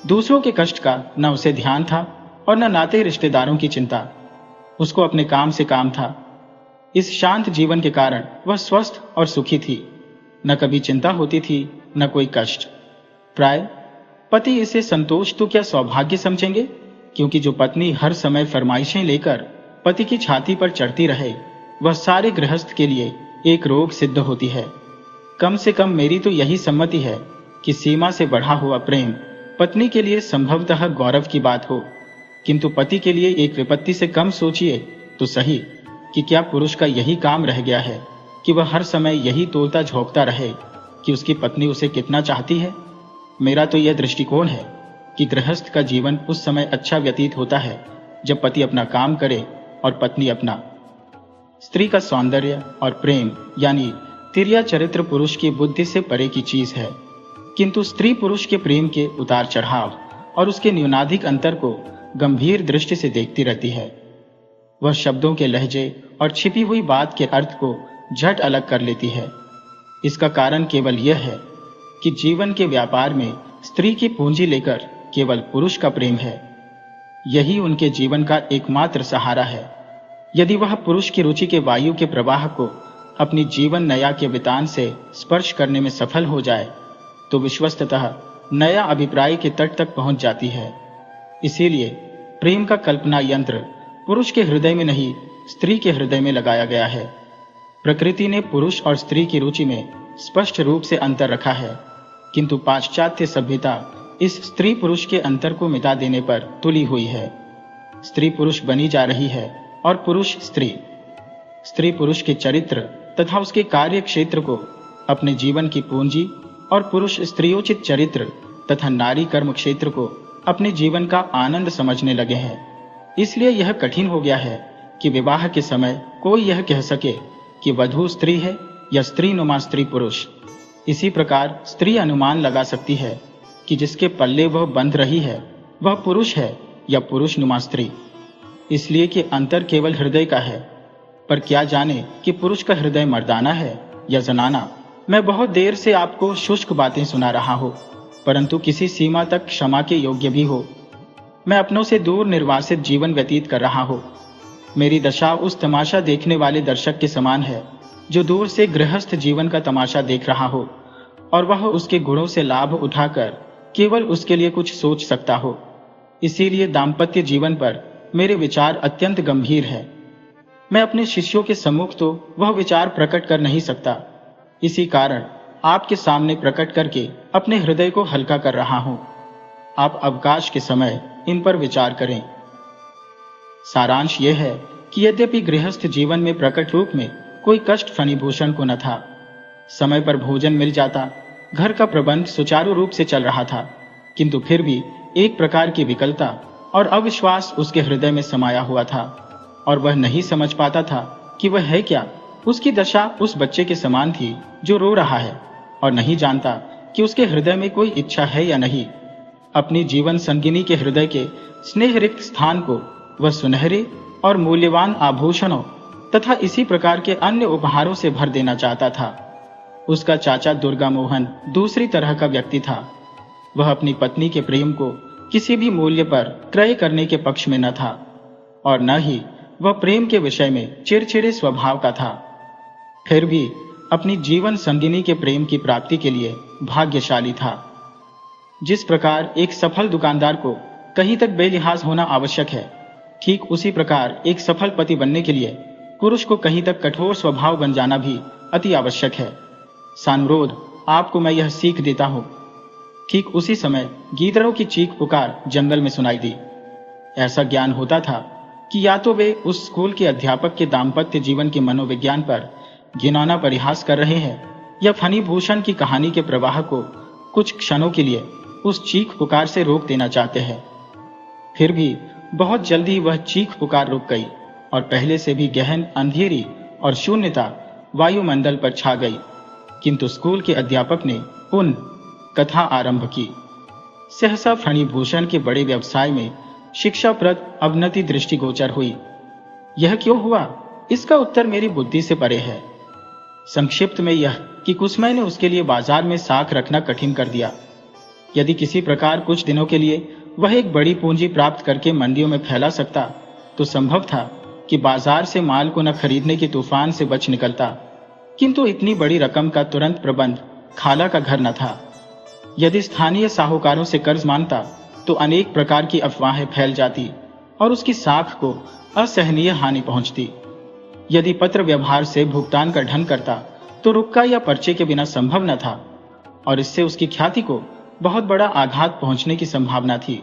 दूसरों के कष्ट का न उसे ध्यान था और न नाते रिश्तेदारों की चिंता। उसको अपने काम से काम था। इस शांत जीवन के कारण वह स्वस्थ और सुखी थी। न कभी चिंता होती थी, न कोई कष्ट। प्राय पति इसे संतोष तो क्या सौभाग्य समझेंगे, क्योंकि जो पत्नी हर समय फरमाइशें लेकर पति की छाती पर चढ़ती रहे, वह सारे गृहस्थ के लिए एक रोग सिद्ध होती है। कम से कम मेरी तो यही सम्मति है कि सीमा से बढ़ा हुआ प्रेम पत्नी के लिए संभवतः गौरव की बात हो, किंतु पति के लिए एक विपत्ति से कम सोचिए तो सही कि क्या पुरुष का यही काम रह गया है कि वह हर समय यही तोलता झोंकता रहे कि उसकी पत्नी उसे कितना चाहती है। मेरा तो यह दृष्टिकोण है कि गृहस्थ का जीवन उस समय अच्छा व्यतीत होता है जब पति अपना काम करे और पत्नी अपना। स्त्री का सौंदर्य और प्रेम यानी तिर्या चरित्र पुरुष की बुद्धि से परे की चीज है, किंतु स्त्री पुरुष के प्रेम के उतार चढ़ाव और उसके न्यूनाधिक अंतर को गंभीर दृष्टि से देखती रहती है। वह शब्दों के लहजे और छिपी हुई बात के अर्थ को झट अलग कर लेती है। इसका कारण केवल यह है कि जीवन के व्यापार में स्त्री की पूंजी लेकर केवल पुरुष का प्रेम है। यही उनके जीवन का एकमात्र सहारा है। यदि वह पुरुष की रुचि के वायु के प्रवाह को अपनी जीवन नया के वितान से स्पर्श करने में सफल हो जाए तो विश्वस्ततः नया अभिप्राय के तट तक पहुंच जाती है। इसीलिए प्रेम का कल्पना यंत्र पुरुष के हृदय में नहीं, स्त्री के हृदय में लगाया गया है। प्रकृति ने पुरुष और स्त्री की रुचि में स्पष्ट रूप से अंतर रखा है, किंतु पाश्चात्य सभ्यता इस स्त्री पुरुष के अंतर को मिटा देने पर तुली हुई है। स्त्री पुरुष बनी जा रही है और पुरुष स्त्री। स्त्री पुरुष के चरित्र तथा उसके कार्य क्षेत्र को अपने जीवन की पूंजी और पुरुष स्त्रियोचित चरित्र तथा नारी कर्म क्षेत्र को अपने जीवन का आनंद समझने लगे हैं। इसलिए यह कठिन हो गया है कि विवाह के समय कोई यह कह सके कि वधू स्त्री है या स्त्री नुमा स्त्री पुरुष। इसी प्रकार स्त्री अनुमान लगा सकती है कि जिसके पल्ले वह बंध रही है वह पुरुष है या पुरुष नुमा स्त्री, इसलिए कि अंतर केवल हृदय का है। पर क्या जाने कि पुरुष का हृदय मर्दाना है या जनाना। मैं बहुत देर से आपको शुष्क बातें सुना रहा हूँ, परंतु किसी सीमा तक क्षमा के योग्य भी हो। मैं अपनों से दूर निर्वासित जीवन व्यतीत कर रहा हूँ। मेरी दशा उस तमाशा देखने वाले दर्शक के समान है जो दूर से गृहस्थ जीवन का तमाशा देख रहा हो और वह उसके गुणों से लाभ उठाकर केवल उसके लिए कुछ सोच सकता हो। इसीलिए दाम्पत्य जीवन पर मेरे विचार अत्यंत गंभीर है। मैं अपने शिष्यों के सम्मुख तो वह विचार प्रकट कर नहीं सकता। इसी कारण आपके सामने प्रकट करके अपने हृदय को हल्का कर रहा हूं। आप अवकाश के समय इन पर विचार करें। सारांश यह है कि यद्यपि गृहस्थ जीवन में प्रकट रूप में कोई कष्ट फणिभूषण को न था। समय पर भोजन मिल जाता, घर का प्रबंध सुचारू रूप से चल रहा था, किंतु फिर भी एक प्रकार की विकलता और अविश्वास उसके हृदय में समाया हुआ था और वह नहीं समझ पाता था कि वह है क्या। उसकी दशा उस बच्चे के समान थी जो रो रहा है और नहीं जानता कि उसके हृदय में कोई इच्छा है या नहीं। अपनी जीवन संगिनी के हृदय के स्नेह रिक्त स्थान को वह सुनहरे और मूल्यवान आभूषणों तथा इसी प्रकार के अन्य उपहारों से भर देना चाहता था। उसका चाचा दुर्गा मोहन दूसरी तरह का व्यक्ति था। वह अपनी पत्नी के प्रेम को किसी भी मूल्य पर क्रय करने के पक्ष में न था और न ही वह प्रेम के विषय में चिड़चिड़े स्वभाव का था। फिर भी अपनी जीवन संगिनी के प्रेम की प्राप्ति के लिए भाग्यशाली था। जिस प्रकार एक सफल दुकानदार को कहीं तक बेलिहाज होना आवश्यक है, ठीक उसी प्रकार एक सफल पति बनने के लिए पुरुष को कहीं तक कठोर स्वभाव बन जाना भी अति आवश्यक है। सानुरोध आपको मैं यह सीख देता हूँ। ठीक उसी समय गीदड़ों की चीख पुकार जंगल में सुनाई दी। ऐसा ज्ञान होता था कि या तो वे उस स्कूल के अध्यापक के दाम्पत्य जीवन के मनोविज्ञान पर घिनौना परिहास कर रहे हैं या फणिभूषण की कहानी के प्रवाह को कुछ क्षणों के लिए उस चीख पुकार से रोक देना चाहते हैं। फिर भी बहुत जल्दी वह चीख पुकार रुक गई और पहले से भी गहन अंधेरी और शून्यता वायुमंडल पर छा गई। किंतु स्कूल के अध्यापक ने उन कथा आरंभ की। सहसा फणिभूषण के बड़े व्यवसाय में शिक्षाप्रद अवनति दृष्टिगोचर हुई। यह क्यों हुआ, इसका उत्तर मेरी बुद्धि से परे है। संक्षिप्त में यह कि कुसुमय ने उसके लिए बाजार में साख रखना कठिन कर दिया। यदि किसी प्रकार कुछ दिनों के लिए वह एक बड़ी पूंजी प्राप्त करके मंडियों में फैला सकता तो संभव था कि बाजार से माल को न खरीदने के तूफान से बच निकलता, किंतु इतनी बड़ी रकम का तुरंत प्रबंध खाला का घर न था। यदि स्थानीय साहूकारों से कर्ज मांगता तो अनेक प्रकार की अफवाहें फैल जाती और उसकी साख को असहनीय हानि पहुंचती। यदि पत्र व्यवहार से भुगतान का ढंग करता तो रुक्का या पर्चे के बिना संभव न था और इससे उसकी ख्याति को बहुत बड़ा आघात पहुंचने की संभावना थी।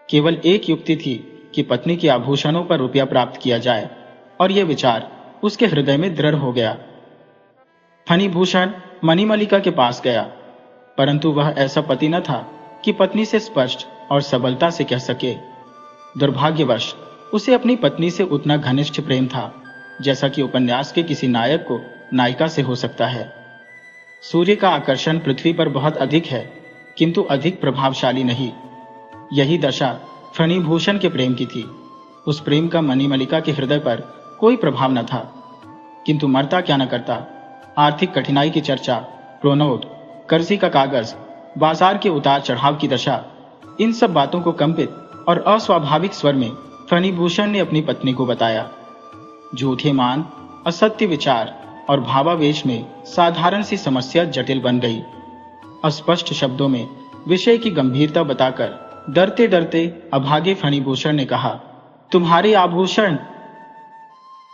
केवल एक युक्ति थी कि पत्नी के आभूषणों पर रुपया प्राप्त किया जाए और यह विचार उसके हृदय में दृढ़ हो गया। फणिभूषण मणिमल्लिका के पास गया, परंतु वह ऐसा पति न था कि पत्नी से स्पष्ट और सबलता से कह सके। दुर्भाग्यवश उसे अपनी पत्नी से उतना घनिष्ठ प्रेम था जैसा कि उपन्यास के किसी नायक को नायिका से हो सकता है। सूर्य का आकर्षण पृथ्वी पर बहुत अधिक है, किंतु अधिक प्रभावशाली नहीं। यही दशा फणिभूषण के प्रेम की थी। उस प्रेम का मणिमल्लिका के हृदय पर कोई प्रभाव न था, किंतु मरता क्या न करता। आर्थिक कठिनाई की चर्चा, प्रोनोट, कर्जी का कागज, बाजार के उतार चढ़ाव की दशा, इन सब बातों को कंपित और अस्वाभाविक स्वर में फणिभूषण ने अपनी पत्नी को बताया। झूठे मान, असत्य विचार और भावावेश में साधारण सी समस्या जटिल बन गई। अस्पष्ट शब्दों में विषय की गंभीरता बताकर डरते डरते अभागे फणिभूषण ने कहा, तुम्हारे आभूषण।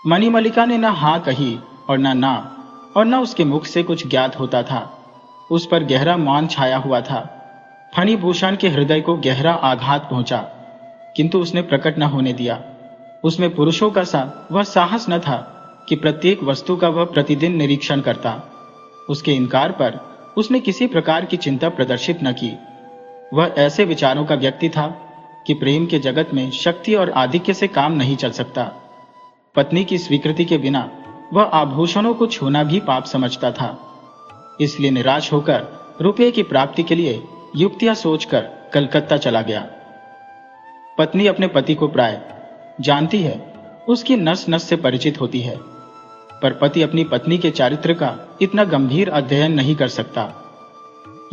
मणिमल्लिका ने न हाँ कही और न ना, और न उसके मुख से कुछ ज्ञात होता था। उस पर गहरा मौन छाया हुआ था। फणिभूषण के हृदय को गहरा आघात पहुंचा, किंतु उसने प्रकट न होने दिया। उसमें पुरुषों का सा वह साहस न था कि प्रत्येक वस्तु का वह प्रतिदिन निरीक्षण करता। उसके इनकार पर उसने किसी प्रकार की चिंता प्रदर्शित न की। वह ऐसे विचारों का व्यक्ति था कि प्रेम के जगत में शक्ति और आधिक्य से काम नहीं चल सकता। पत्नी की स्वीकृति के बिना वह आभूषणों को छूना भी पाप समझता था। इसलिए निराश होकर रुपये की प्राप्ति के लिए युक्तियां सोचकर कलकत्ता चला गया। पत्नी अपने पति को प्राय जानती है, उसकी नस नस से परिचित होती है, पर पति अपनी पत्नी के चारित्र का इतना गंभीर अध्ययन नहीं कर सकता।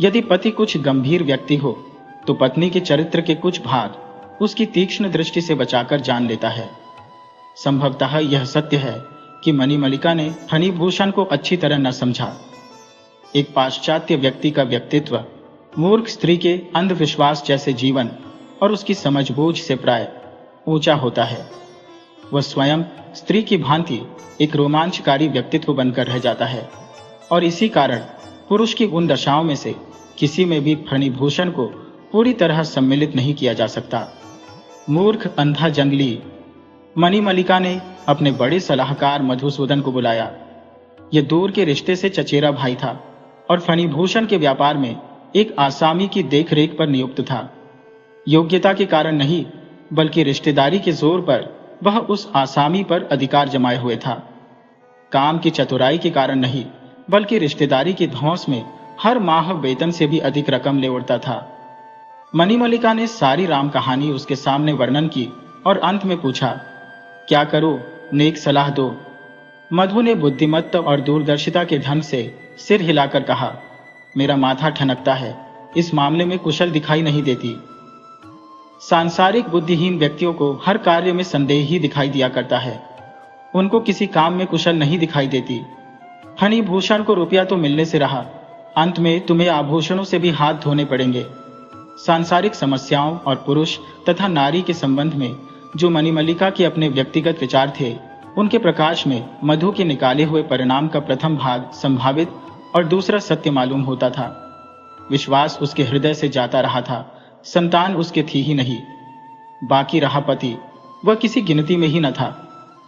यदि पति कुछ गंभीर व्यक्ति हो तो पत्नी के चरित्र के कुछ भाग उसकी तीक्ष्ण दृष्टि से बचाकर जान लेता है। संभवतः यह सत्य है कि मणिमल्लिका ने फणिभूषण को अच्छी तरह न समझा। एक पाश्चात्य व्यक्ति का व्यक्तित्व मूर्ख स्त्री के अंधविश्वास जैसे जीवन और उसकी समझबूझ से प्राय ऊंचा होता है। वह स्वयं स्त्री की भांति एक रोमांचकारी व्यक्तित्व बनकर रह जाता है, और इसी कारण पुरुष की उन दशाओं में से किसी में भी फणिभूषण को पूरी तरह सम्मिलित नहीं किया जा सकता। मूर्ख अंधा जंगली। मणिमल्लिका ने अपने बड़े सलाहकार मधुसूदन को बुलाया। यह दूर के रिश्ते से चचेरा भाई था और फणिभूषण के व्यापार में एक आसामी की देखरेख पर नियुक्त था। योग्यता के कारण नहीं, बल्कि रिश्तेदारी के जोर पर वह उस आसामी पर अधिकार जमाए हुए था। काम की चतुराई के कारण नहीं, बल्कि रिश्तेदारी की धौंस में हर माह वेतन से भी अधिक रकम ले उड़ता था। मणिमल्लिका ने सारी राम कहानी उसके सामने वर्णन की और अंत में पूछा, क्या करो, नेक सलाह दो। मधु ने बुद्धिमत्त और दूरदर्शिता के ढंग से सिर हिलाकर कहा, मेरा माथा ठनकता है, इस मामले में कुशल दिखाई नहीं देती। सांसारिक बुद्धिहीन व्यक्तियों को हर कार्य में संदेह ही दिखाई दिया करता है, उनको किसी काम में कुशल नहीं दिखाई देती। फणिभूषण को रुपया तो मिलने से रहा, अंत में तुम्हें आभूषणों से भी हाथ धोने पड़ेंगे। सांसारिक समस्याओं और पुरुष तथा नारी के संबंध में जो मणिमल्लिका के अपने व्यक्तिगत विचार थे, उनके प्रकाश में मधु के निकाले हुए परिणाम का प्रथम भाग संभावित और दूसरा सत्य मालूम होता था। विश्वास उसके हृदय से जाता रहा था। संतान उसके थी ही नहीं। बाकी रहा पति, वह किसी गिनती में ही न था।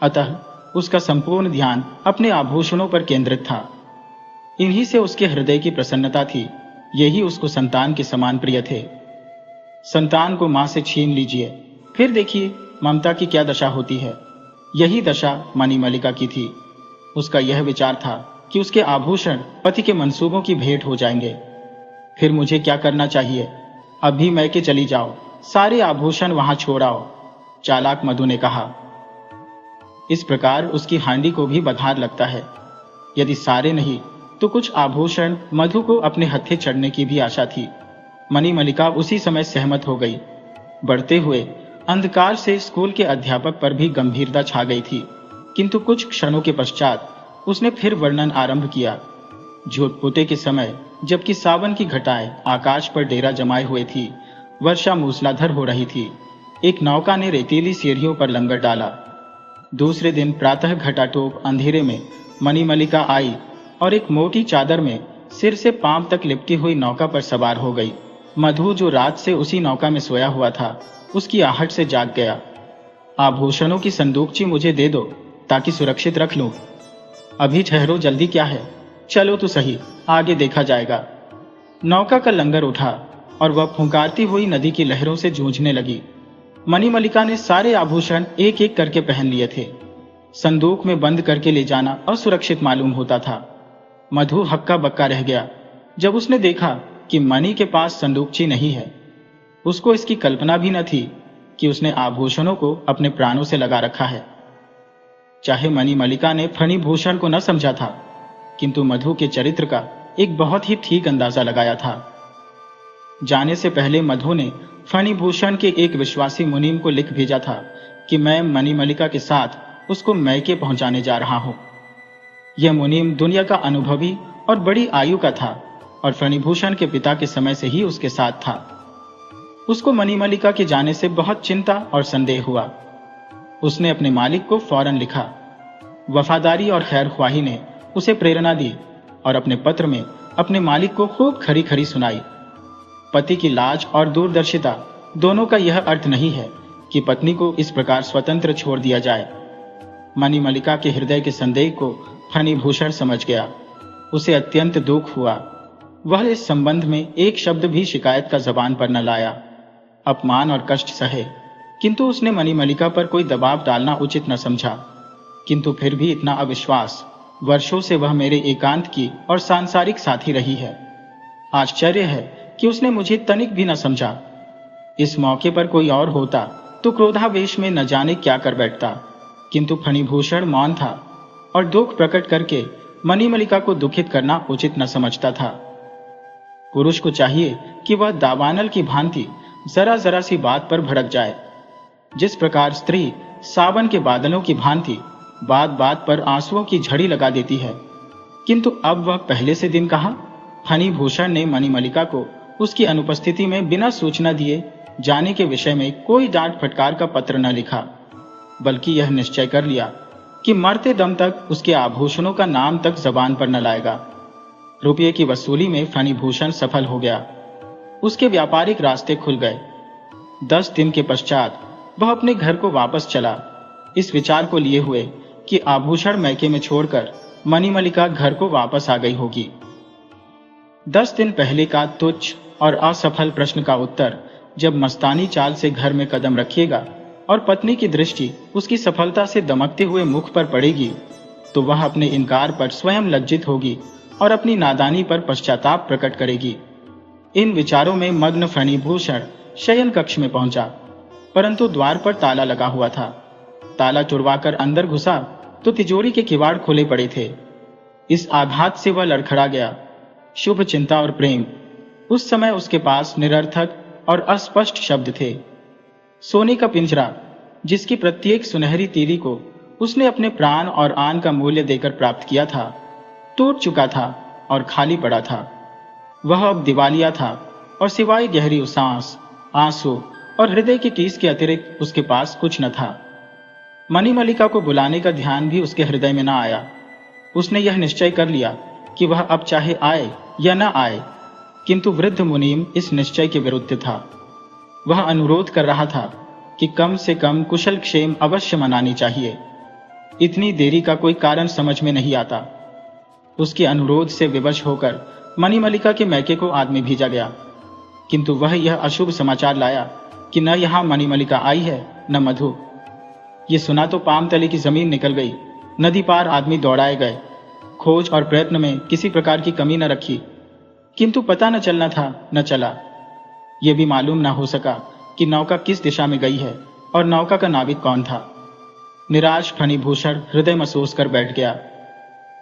अतः उसका संपूर्ण ध्यान अपने आभूषणों पर केंद्रित था। इन्हीं से उसके हृदय की प्रसन्नता थी। यही उसको संतान के समान प्रिय थे। संतान को मां से छीन लीजिए, फिर देखिए ममता की क्या दशा होती है। यही दशा मणिमल्लिका की थी। उसका यह विचार था कि उसके आभूषण पति के मंसूबों की भेंट हो जाएंगे। फिर मुझे क्या करना चाहिए? अभी मैके चली जाओ, सारे आभूषण वहां छोड़ आओ, चालाक मधु ने कहा। इस प्रकार उसकी हांडी को भी बघार लगता है। यदि सारे नहीं तो कुछ आभूषण मधु को अपने हत्थे चढ़ने की भी आशा थी। मणिमल्लिका उसी समय सहमत हो गई। बढ़ते हुए अंधकार से स्कूल के अध्यापक पर भी गंभीरता छा गई थी, किंतु कुछ क्षणों के पश्चात उसने फिर वर्णन आरंभ किया। झूठपुटे के समय, जबकि सावन की घटाएं आकाश पर डेरा जमाए हुए थी, वर्षा मूसलाधार हो रही थी, एक नौका ने रेतीली सीढ़ियों पर लंगर डाला। दूसरे दिन प्रातः घटाटोप अंधेरे में मणिमल्लिका आई और एक मोटी चादर में सिर से पांव तक लिपटी हुई नौका पर सवार हो गई। मधु, जो रात से उसी नौका में सोया हुआ था, उसकी आहट से जाग गया। आभूषणों की संदूकची मुझे दे दो ताकि सुरक्षित रख लूं। अभी ठहरो, जल्दी क्या है? चलो तो सही, आगे देखा जाएगा। नौका का लंगर उठा और वह फुंकारती हुई नदी की लहरों से जूझने लगी। मणिमल्लिका ने सारे आभूषण एक एक करके पहन लिए थे। संदूक में बंद करके ले जाना असुरक्षित मालूम होता था। मधु हक्का बक्का रह गया जब उसने देखा कि मणि के पास संदूकची नहीं है। उसको इसकी कल्पना भी न थी कि उसने आभूषणों को अपने प्राणों से लगा रखा है। चाहे मणिमल्लिका ने फणिभूषण को न समझा था, किंतु मधु के चरित्र का एक बहुत ही ठीक अंदाजा लगाया था। जाने से पहले मधु ने फणिभूषण के एक विश्वासी मुनीम को लिख भेजा था कि मैं मणिमल्लिका के साथ उसको मैके पहुंचाने जा रहा हूं। यह मुनीम दुनिया का अनुभवी और बड़ी आयु का था और फणिभूषण के पिता के समय से ही उसके साथ था। उसको मणिमल्लिका के जाने से बहुत चिंता और संदेह हुआ। उसने अपने मालिक को फौरन लिखा। वफादारी और खैरख्वाही ने उसे प्रेरणा दी और अपने पत्र में अपने मालिक को खूब खरी खरी सुनाई। पति की लाज और दूरदर्शिता दोनों का यह अर्थ नहीं है कि पत्नी को इस प्रकार स्वतंत्र छोड़ दिया जाए। मणिमल्लिका के हृदय के संदेह को फणिभूषण समझ गया। उसे अत्यंत दुख हुआ। वह इस संबंध में एक शब्द भी शिकायत का जबान पर न लाया। अपमान और कष्ट सहे, किंतु उसने मणिमल्लिका पर कोई दबाव डालना उचित न समझा। किंतु फिर भी इतना अविश्वास। वर्षों से वह मेरे एकांत की और सांसारिक साथी रही है। आश्चर्य है कि उसने मुझे तनिक भी न समझा। इस मौके पर कोई और होता तो क्रोधावेश में न जाने क्या कर बैठता, किंतु फणिभूषण मौन था और दुख प्रकट करके मणिमल्लिका को दुखित करना उचित न समझता था। पुरुष को चाहिए कि वह दावानल की भांति जरा जरा सी बात पर भड़क जाए। जिस प्रकार स्त्री सावन के बादलों की भांति बात बात पर आंसुओं की झड़ी लगा देती है, किंतु अब वह पहले से दिन कहाँ। फणिभूषण ने मणिमल्लिका को उसकी अनुपस्थिति में बिना सूचना दिए जाने के विषय में कोई डांट फटकार का पत्र न लिखा, बल्कि यह निश्चय कर लिया कि मरते दम तक उसके आभूषणों का नाम तक जबान पर न लाएगा। रुपये की वसूली में फणिभूषण सफल हो गया। उसके व्यापारिक रास्ते खुल गए। 10 दिन के पश्चात वह अपने घर को वापस चला, इस विचार को लिए हुए कि आभूषण मैके में छोड़कर मणिमल्लिका घर को वापस आ गई होगी। 10 दिन पहले का तुच्छ और असफल प्रश्न का उत्तर जब मस्तानी चाल से घर में कदम रखिएगा और पत्नी की दृष्टि उसकी सफलता से दमकते हुए मुख पर पड़ेगी, तो वह अपने इनकार पर स्वयं लज्जित होगी और अपनी नादानी पर पश्चाताप प्रकट करेगी। इन विचारों में मग्न फणिभूषण शयन कक्ष में पहुंचा, परंतु द्वार पर ताला लगा हुआ था। ताला तुड़वाकर अंदर घुसा तो तिजोरी के किवाड़ खुले पड़े थे। इस आघात से वह लड़खड़ा गया। शुभ चिंता और प्रेम, उस समय उसके पास निरर्थक और अस्पष्ट शब्द थे। सोने का पिंजरा, जिसकी प्रत्येक सुनहरी तीली को उसने अपने प्राण और आन का मूल्य देकर प्राप्त किया था, टूट चुका था और खाली पड़ा था। वह अब दिवालिया था और सिवाय गहरी सांस, आंसू और हृदय की टीस के अतिरिक्त उसके पास कुछ न था। मणिमल्लिका को बुलाने का ध्यान भी उसके हृदय में न आया। उसने यह निश्चय कर लिया कि वह अब चाहे आए या न आए, किंतु वृद्ध मुनीम इस निश्चय के विरुद्ध था। वह अनुरोध कर रहा था कि कम से कम कुशल क्षेम अवश्य मनानी चाहिए। इतनी देरी का कोई कारण समझ में नहीं आता। उसके अनुरोध से विवश होकर मणिमल्लिका के मैके को आदमी भेजा गया, किंतु वह यह अशुभ समाचार लाया कि न यहाँ मणिमल्लिका आई है न मधु। ये सुना तो पाम तले की जमीन निकल गई। नदी पार आदमी दौड़ाए गए। खोज और प्रयत्न में किसी प्रकार की कमी न रखी, किंतु पता न चलना था न चला। यह भी मालूम न हो सका कि नौका किस दिशा में गई है और नौका का नाविक कौन था। निराश फणिभूषण हृदय महसूस कर बैठ गया।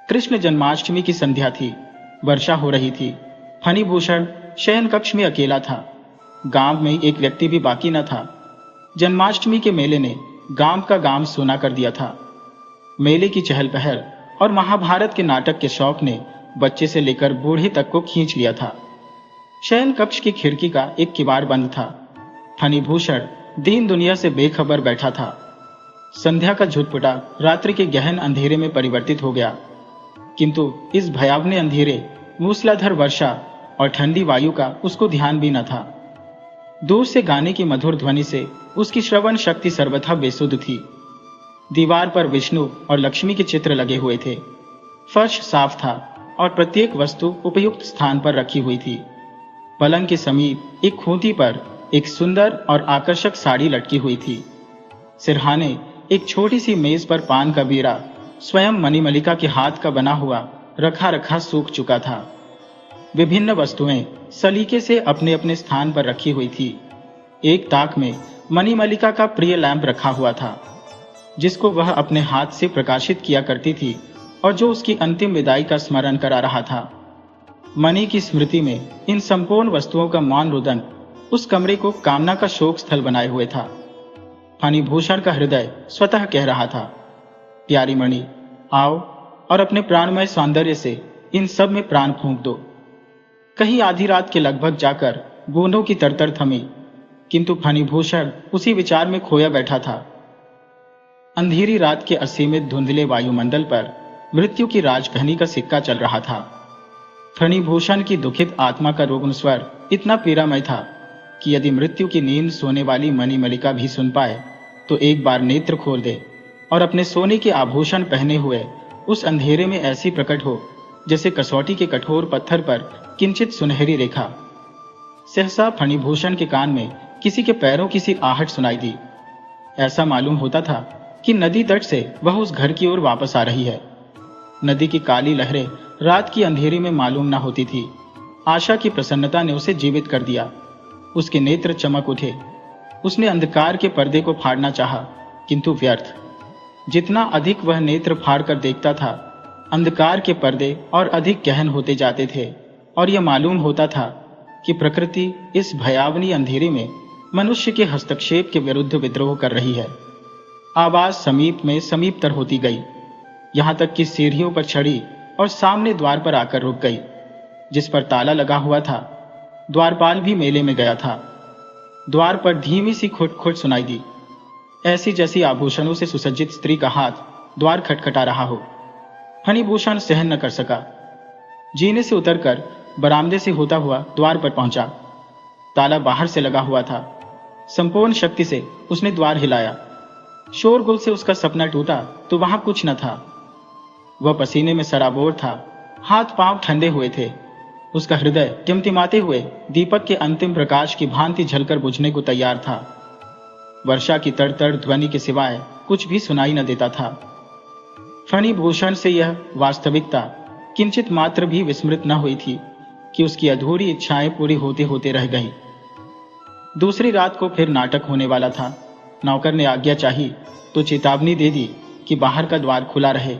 कृष्ण जन्माष्टमी की संध्या थी। वर्षा हो रही थी। फणिभूषण शयन कक्ष में अकेला था। गांव में एक व्यक्ति भी बाकी न था। जन्माष्टमी के मेले ने गांव का गांव सूना कर दिया था। मेले की चहल पहल और महाभारत के नाटक के शौक ने बच्चे से लेकर बूढ़े तक को खींच लिया था। शयन कक्ष की खिड़की का एक किवाड़ बंद था। फणिभूषण दीन दुनिया से बेखबर बैठा था। संध्या का झुटपुटा रात्रि के गहन अंधेरे में परिवर्तित हो गया, किंतु इस भयावने अंधेरे, मूसलाधार वर्षा और ठंडी वायु का उसको ध्यान भी न था। दूर से गाने की मधुर ध्वनि से उसकी श्रवण शक्ति सर्वथा बेसुध थी। दीवार पर विष्णु और लक्ष्मी के चित्र लगे हुए थे। फर्श साफ था और प्रत्येक वस्तु उपयुक्त स्थान पर रखी हुई थी। पलंग के समीप एक खूंटी पर एक सुंदर और आकर्षक साड़ी लटकी हुई थी। सिरहाने एक छोटी सी मेज पर पान का बीड़ा स्वयं मणिमल्लिका के हाथ का बना हुआ रखा रखा सूख चुका था। विभिन्न वस्तुएं सलीके से अपने अपने स्थान पर रखी हुई थी। एक ताक में मणिमल्लिका का प्रिय लैंप रखा हुआ था, जिसको वह अपने हाथ से प्रकाशित किया करती थी और जो उसकी अंतिम विदाई का स्मरण करा रहा था। मणि की स्मृति में इन संपूर्ण वस्तुओं का मौन रुदन उस कमरे को कामना का शोक स्थल बनाए हुए था। फणिभूषण का हृदय स्वतः कह रहा था, प्यारी मणि, आओ और अपने प्राणमय सौंदर्य से इन सब में प्राण फूंक दो। कहीं आधी रात के लगभग जाकर बूंदों की तरतर थमी, किंतु फणिभूषण उसी विचार में खोया बैठा था। अंधेरी रात के असीमित धुंधले वायुमंडल पर मृत्यु की राजधानी का सिक्का चल रहा था। फणिभूषण की दुखित आत्मा का रोगन स्वर इतना पीड़ामय था कि यदि मृत्यु की नींद सोने वाली मणिमल्लिका भी सुन पाए तो एक बार नेत्र खोल दे और अपने सोने के आभूषण पहने हुए उस अंधेरे में ऐसी प्रकट हो जैसे कसौटी के कठोर पत्थर पर किंचित सुनहरी रेखा। सहसा फणिभूषण के कान में किसी के पैरों की सी आहट सुनाई दी। ऐसा मालूम होता था कि नदी तट से वह उस घर की ओर वापस आ रही है। नदी की काली लहरें रात की अंधेरी में मालूम न होती थी। आशा की प्रसन्नता ने उसे जीवित कर दिया। उसके नेत्र चमक उठे। उसने अंधकार के पर्दे को फाड़ना चाहा, किंतु व्यर्थ। जितना अधिक वह नेत्र फाड़ कर देखता था, अंधकार के पर्दे और अधिक गहन होते जाते थे और यह मालूम होता था कि प्रकृति इस भयावनी अंधेरे में मनुष्य के हस्तक्षेप के विरुद्ध विद्रोह कर रही है। आवाज समीप में समीपतर होती गई, यहां तक कि सीढ़ियों पर चढ़ी और सामने द्वार पर आकर रुक गई, जिस पर ताला लगा हुआ था। द्वारपाल भी मेले में गया था। द्वार पर धीमी सी खुट सुनाई दी, ऐसी जैसी आभूषणों से सुसज्जित स्त्री का हाथ द्वार खटखटा रहा हो। फणिभूषण सहन न कर सका। जीने से उतरकर बरामदे से होता हुआ द्वार पर पहुंचा। ताला बाहर से लगा हुआ था। संपूर्ण शक्ति से उसने द्वार हिलाया। शोरगुल से उसका सपना टूटा तो वहां कुछ न था। वह पसीने में सराबोर था। हाथ पांव ठंडे हुए थे। उसका हृदय टिमटिमाते हुए दीपक के अंतिम प्रकाश की भांति झलकर बुझने को तैयार था। वर्षा की तड़तड़ ध्वनि के सिवाय कुछ भी सुनाई न देता था। फणिभूषण से यह वास्तविकता किंचित मात्र भी विस्मृत न हुई थी कि उसकी अधूरी इच्छाएं पूरी होते होते रह गईं। दूसरी रात को फिर नाटक होने वाला था। नौकर ने आज्ञा चाही तो चेतावनी दे दी कि बाहर का द्वार खुला रहे।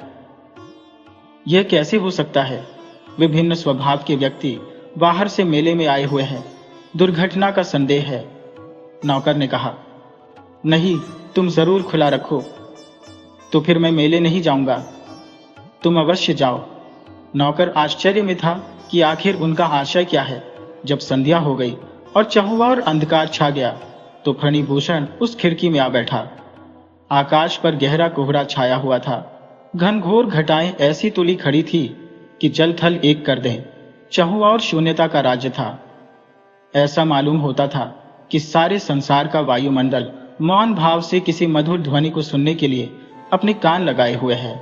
यह कैसे हो सकता है? विभिन्न स्वभाव के व्यक्ति बाहर से मेले में आए हुए हैं। दुर्घटना का संदेह है। नौकर ने कहा, नहीं, तुम जरूर खुला रखो। तो फिर मैं मेले नहीं जाऊंगा। तुम अवश्य जाओ। नौकर आश्चर्य में था कि आखिर उनका आशय क्या है। जब संध्या हो गई और चहुओर अंधकार छा गया तो फणिभूषण उस खिड़की में आ बैठा। आकाश पर गहरा कोहरा छाया हुआ था। घनघोर घटाएं ऐसी तुली खड़ी थी कि जल थल एक कर दें। चहुओर शून्यता का राज्य था। ऐसा मालूम होता था कि सारे संसार का वायुमंडल मौन भाव से किसी मधुर ध्वनि को सुनने के लिए अपने कान लगाए हुए है।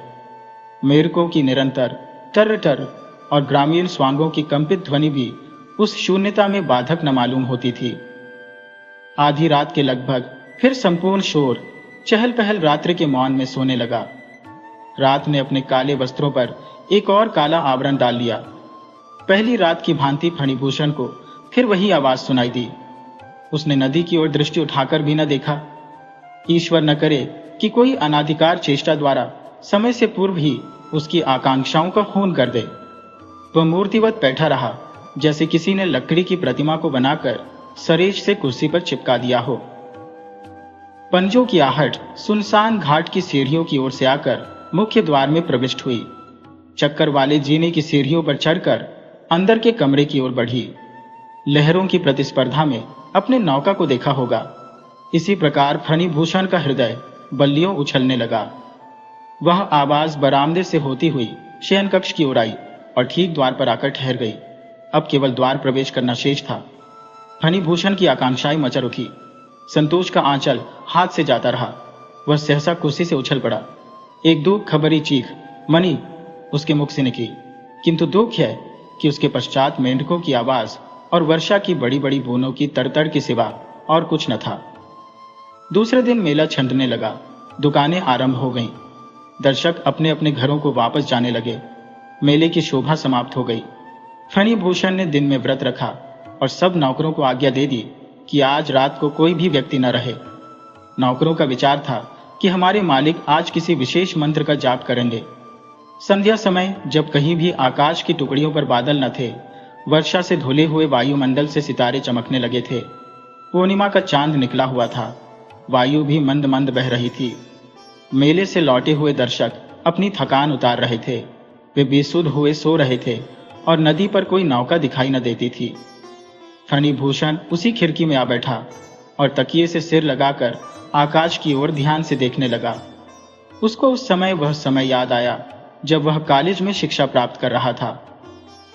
मेरकों की निरंतर टर और ग्रामीण स्वांगों की कंपित ध्वनि भी उस शून्यता में बाधक न मालूम होती थी। आधी रात के लगभग फिर संपूर्ण शोर चहल पहल रात्रि के मौन में सोने लगा। रात ने अपने काले वस्त्रों पर एक और काला आवरण डाल लिया। पहली रात की भांति फणिभूषण को फिर वही आवाज सुनाई दी। उसने नदी की ओर दृष्टि उठाकर भी न देखा। ईश्वर न करे कि कोई अनाधिकार चेष्टा द्वारा समय से पूर्व ही उसकी आकांक्षाओं का खून कर दे। वह मूर्तिवत बैठा रहा, जैसे किसी ने लकड़ी की प्रतिमा को बनाकर सरेज से कुर्सी पर चिपका दिया हो। पंजों की आहट सुनसान घाट की सीढ़ियों की ओर से आकर मुख्य द्वार में प्रविष्ट हुई। चक्कर वाले जीने की सीढ़ियों पर चढ़कर अंदर के कमरे की ओर बढ़ी। लहरों की प्रतिस्पर्धा में अपने नौका को देखा होगा। इसी प्रकार फणिभूषण का हृदय बल्लियों उछलने लगा। वह आवाज बरामदे से होती हुई शयन कक्ष की ओर आई और ठीक द्वार पर आकर ठहर गई। अब केवल द्वार प्रवेश करना शेष था। फणिभूषण की आकांक्षाएं मचल उठी। संतोष का आंचल हाथ से जाता रहा। वह सहसा कुर्सी से उछल पड़ा। एक दुख खबरी चीख मणि उसके मुख से निकली, किंतु दुख है कि उसके पश्चात मेंढकों की आवाज और वर्षा की बड़ी बड़ी बूंदों की तड़तड़ के सिवा और कुछ न था। दूसरे दिन मेला छंटने लगा, दुकानें आरंभ हो गईं, दर्शक अपने अपने घरों को वापस जाने लगे। मेले की शोभा समाप्त हो गई। फणिभूषण ने दिन में व्रत रखा और सब नौकरों को आज्ञा दे दी कि आज रात को कोई भी व्यक्ति न रहे। नौकरों का विचार था कि हमारे मालिक आज किसी विशेष मंत्र का जाप करेंगे। संध्या समय जब कहीं भी आकाश की टुकड़ियों पर बादल न थे, वर्षा से धुले हुए वायुमंडल से सितारे चमकने लगे थे। पूर्णिमा का चांद निकला हुआ था, वायु भी मंद मंद बह रही थी। मेले से लौटे हुए दर्शक अपनी थकान उतार रहे थे। वे बेसुध हुए सो रहे थे और नदी पर कोई नौका दिखाई न देती थी। फणिभूषण उसी खिड़की में आ बैठा और तकिए से सिर लगाकर आकाश की ओर ध्यान से देखने लगा। उसको उस समय वह समय याद आया जब वह कॉलेज में शिक्षा प्राप्त कर रहा था।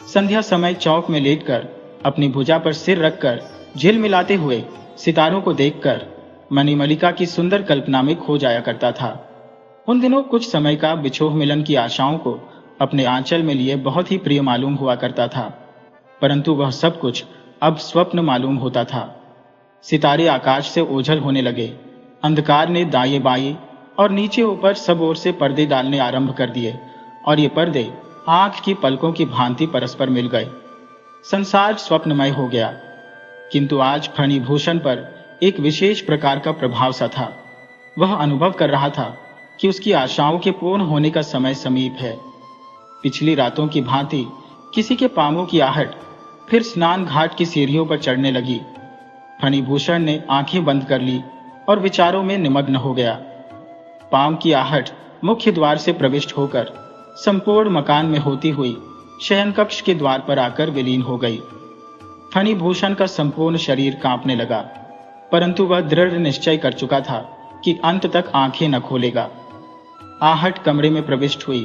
संध्या समय चौक में लेटकर अपनी भुजा पर सिर रखकर झिलमिलाते हुए सितारों को देखकर मणिमल्लिका की सुंदर कल्पना में खो जाया करता था। उन दिनों कुछ समय का बिछोह मिलन की आशाओं को अपने आंचल में लिए बहुत ही प्रिय मालूम हुआ करता था, परंतु वह सब कुछ अब स्वप्न मालूम होता था। सितारे आकाश से ओझल होने लगे। अंधकार ने दाएं बाएं और नीचे ऊपर सब ओर से पर्दे डालने आरंभ कर दिए और ये पर्दे आंख की पलकों की भांति परस्पर मिल गए। संसार स्वप्नमय हो गया। किंतु आज फणिभूषण पर एक विशेष प्रकार का प्रभाव सा था। वह अनुभव कर रहा था कि उसकी आशाओं के पूर्ण होने का समय समीप है। पिछली रातों की भांति किसी के पांवों की आहट फिर स्नान घाट की सीढ़ियों पर चढ़ने लगी। फणिभूषण ने आंखें बंद कर ली और विचारों में निमग्न हो गया। पांव की आहट मुख्य द्वार से प्रविष्ट होकर संपूर्ण मकान में होती हुई शयन कक्ष के द्वार पर आकर विलीन हो गई। फणिभूषण का संपूर्ण शरीर कांपने लगा, परंतु वह दृढ़ निश्चय कर चुका था कि अंत तक आंखें न खोलेगा। आहट कमरे में प्रविष्ट हुई।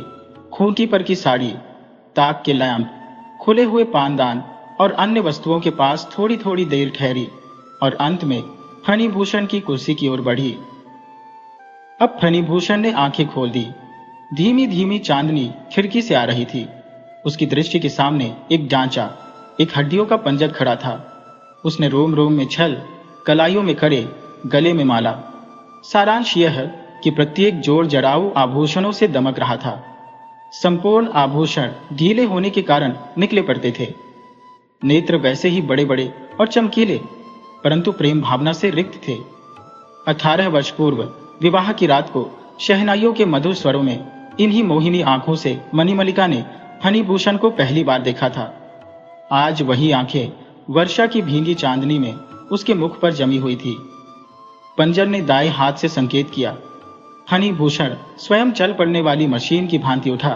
खूंटी पर की साड़ी, ताक के लैंप, खुले हुए पानदान और अन्य वस्तुओं के पास थोड़ी थोड़ी देर ठहरी और अंत में फणिभूषण की कुर्सी की ओर बढ़ी। अब फणिभूषण ने आंखें खोल दी। धीमी धीमी चांदनी खिड़की से आ रही थी। उसकी दृष्टि के सामने एक ढांचा, एक हड्डियों का पंजर खड़ा था। उसने रोम रोम में छल, कलाइयों में करे, गले में माला। सारांश यह कि प्रत्येक जोड़ जड़ाऊ आभूषणों से दमक रहा था। संपूर्ण आभूषण ढीले होने के कारण निकले पड़ते थे। नेत्र वैसे ही बड़े बड़े और चमकीले, परंतु प्रेम भावना से रिक्त थे। 18 वर्ष पूर्व विवाह की रात को शहनाइयों के मधुर स्वरों में इन्हीं मोहिनी आंखों से मणिमल्लिका ने फणिभूषण को पहली बार देखा था। आज वही आंखें वर्षा की भींगी चांदनी में उसके मुख पर जमी हुई थी। पंजर ने दाएं हाथ से संकेत किया। फणिभूषण स्वयं चल पड़ने वाली मशीन की भांति उठा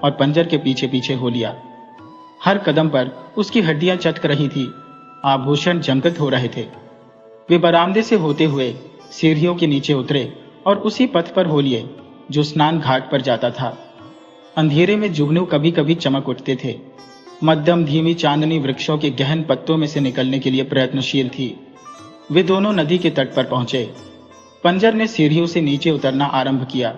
और पंजर के पीछे पीछे हो लिया। हर कदम पर उसकी हड्डियां चटक रही थी। आभूषण झंकृत हो रहे थे। वे बरामदे से होते हुए सीढ़ियों के नीचे उतरे और उसी पथ पर हो लिए जो स्नान घाट पर जाता था। अंधेरे में जुगनू कभी कभी चमक उठते थे। मध्यम धीमी चांदनी वृक्षों के गहन पत्तों में से निकलने के लिए प्रयत्नशील थी। वे दोनों नदी के तट पर पहुंचे। पंजर ने सीढ़ियों से नीचे उतरना आरंभ किया।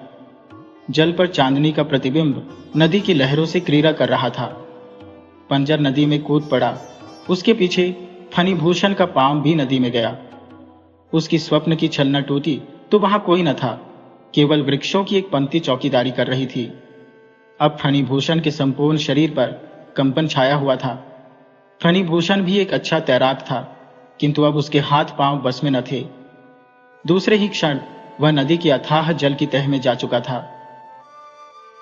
जल पर चांदनी का प्रतिबिंब नदी की लहरों से क्रीड़ा कर रहा था। पंजर नदी में कूद पड़ा। उसके पीछे फणिभूषण का पांव भी नदी में गया। उसकी स्वप्न की छलना टूटी तो वहां कोई न था, केवल वृक्षों की एक पंक्ति चौकीदारी कर रही थी। अब फणिभूषण के संपूर्ण शरीर पर कंपन छाया हुआ था। फणिभूषण भी एक अच्छा तैराक था, किंतु अब उसके हाथ पांव बस में न थे। दूसरे ही क्षण वह नदी की अथाह जल की तह में जा चुका था।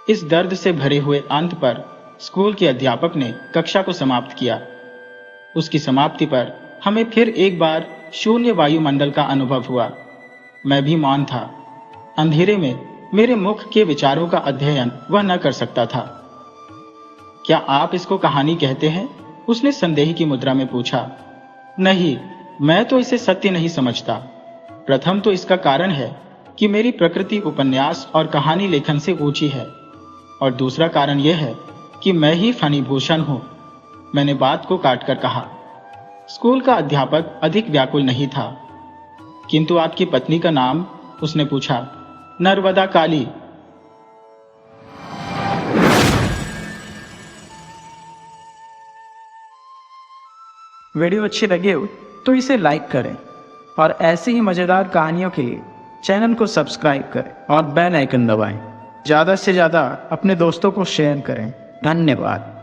इस दर्द से भरे हुए अंत पर स्कूल के अध्यापक ने कक्षा को समाप्त किया। उसकी समाप्ति पर हमें फिर एक बार शून्य वायुमंडल का अनुभव हुआ। मैं भी मौन था। अंधेरे में मेरे मुख के विचारों का अध्ययन वह न कर सकता था। क्या आप इसको कहानी कहते हैं? उसने संदेह की मुद्रा में पूछा। नहीं, मैं तो इसे सत्य नहीं समझता। प्रथम तो इसका कारण है कि मेरी प्रकृति उपन्यास और कहानी लेखन से ऊंची है, और दूसरा कारण यह है कि मैं ही फणिभूषण हूं। मैंने बात को काटकर कहा। स्कूल का अध्यापक अधिक व्याकुल नहीं था। किंतु आपकी पत्नी का नाम? उसने पूछा। नर्मदा काली। वीडियो अच्छी लगे हो तो इसे लाइक करें और ऐसी ही मज़ेदार कहानियों के लिए चैनल को सब्सक्राइब करें और बेल आइकन दबाएं। ज़्यादा से ज़्यादा अपने दोस्तों को शेयर करें। धन्यवाद।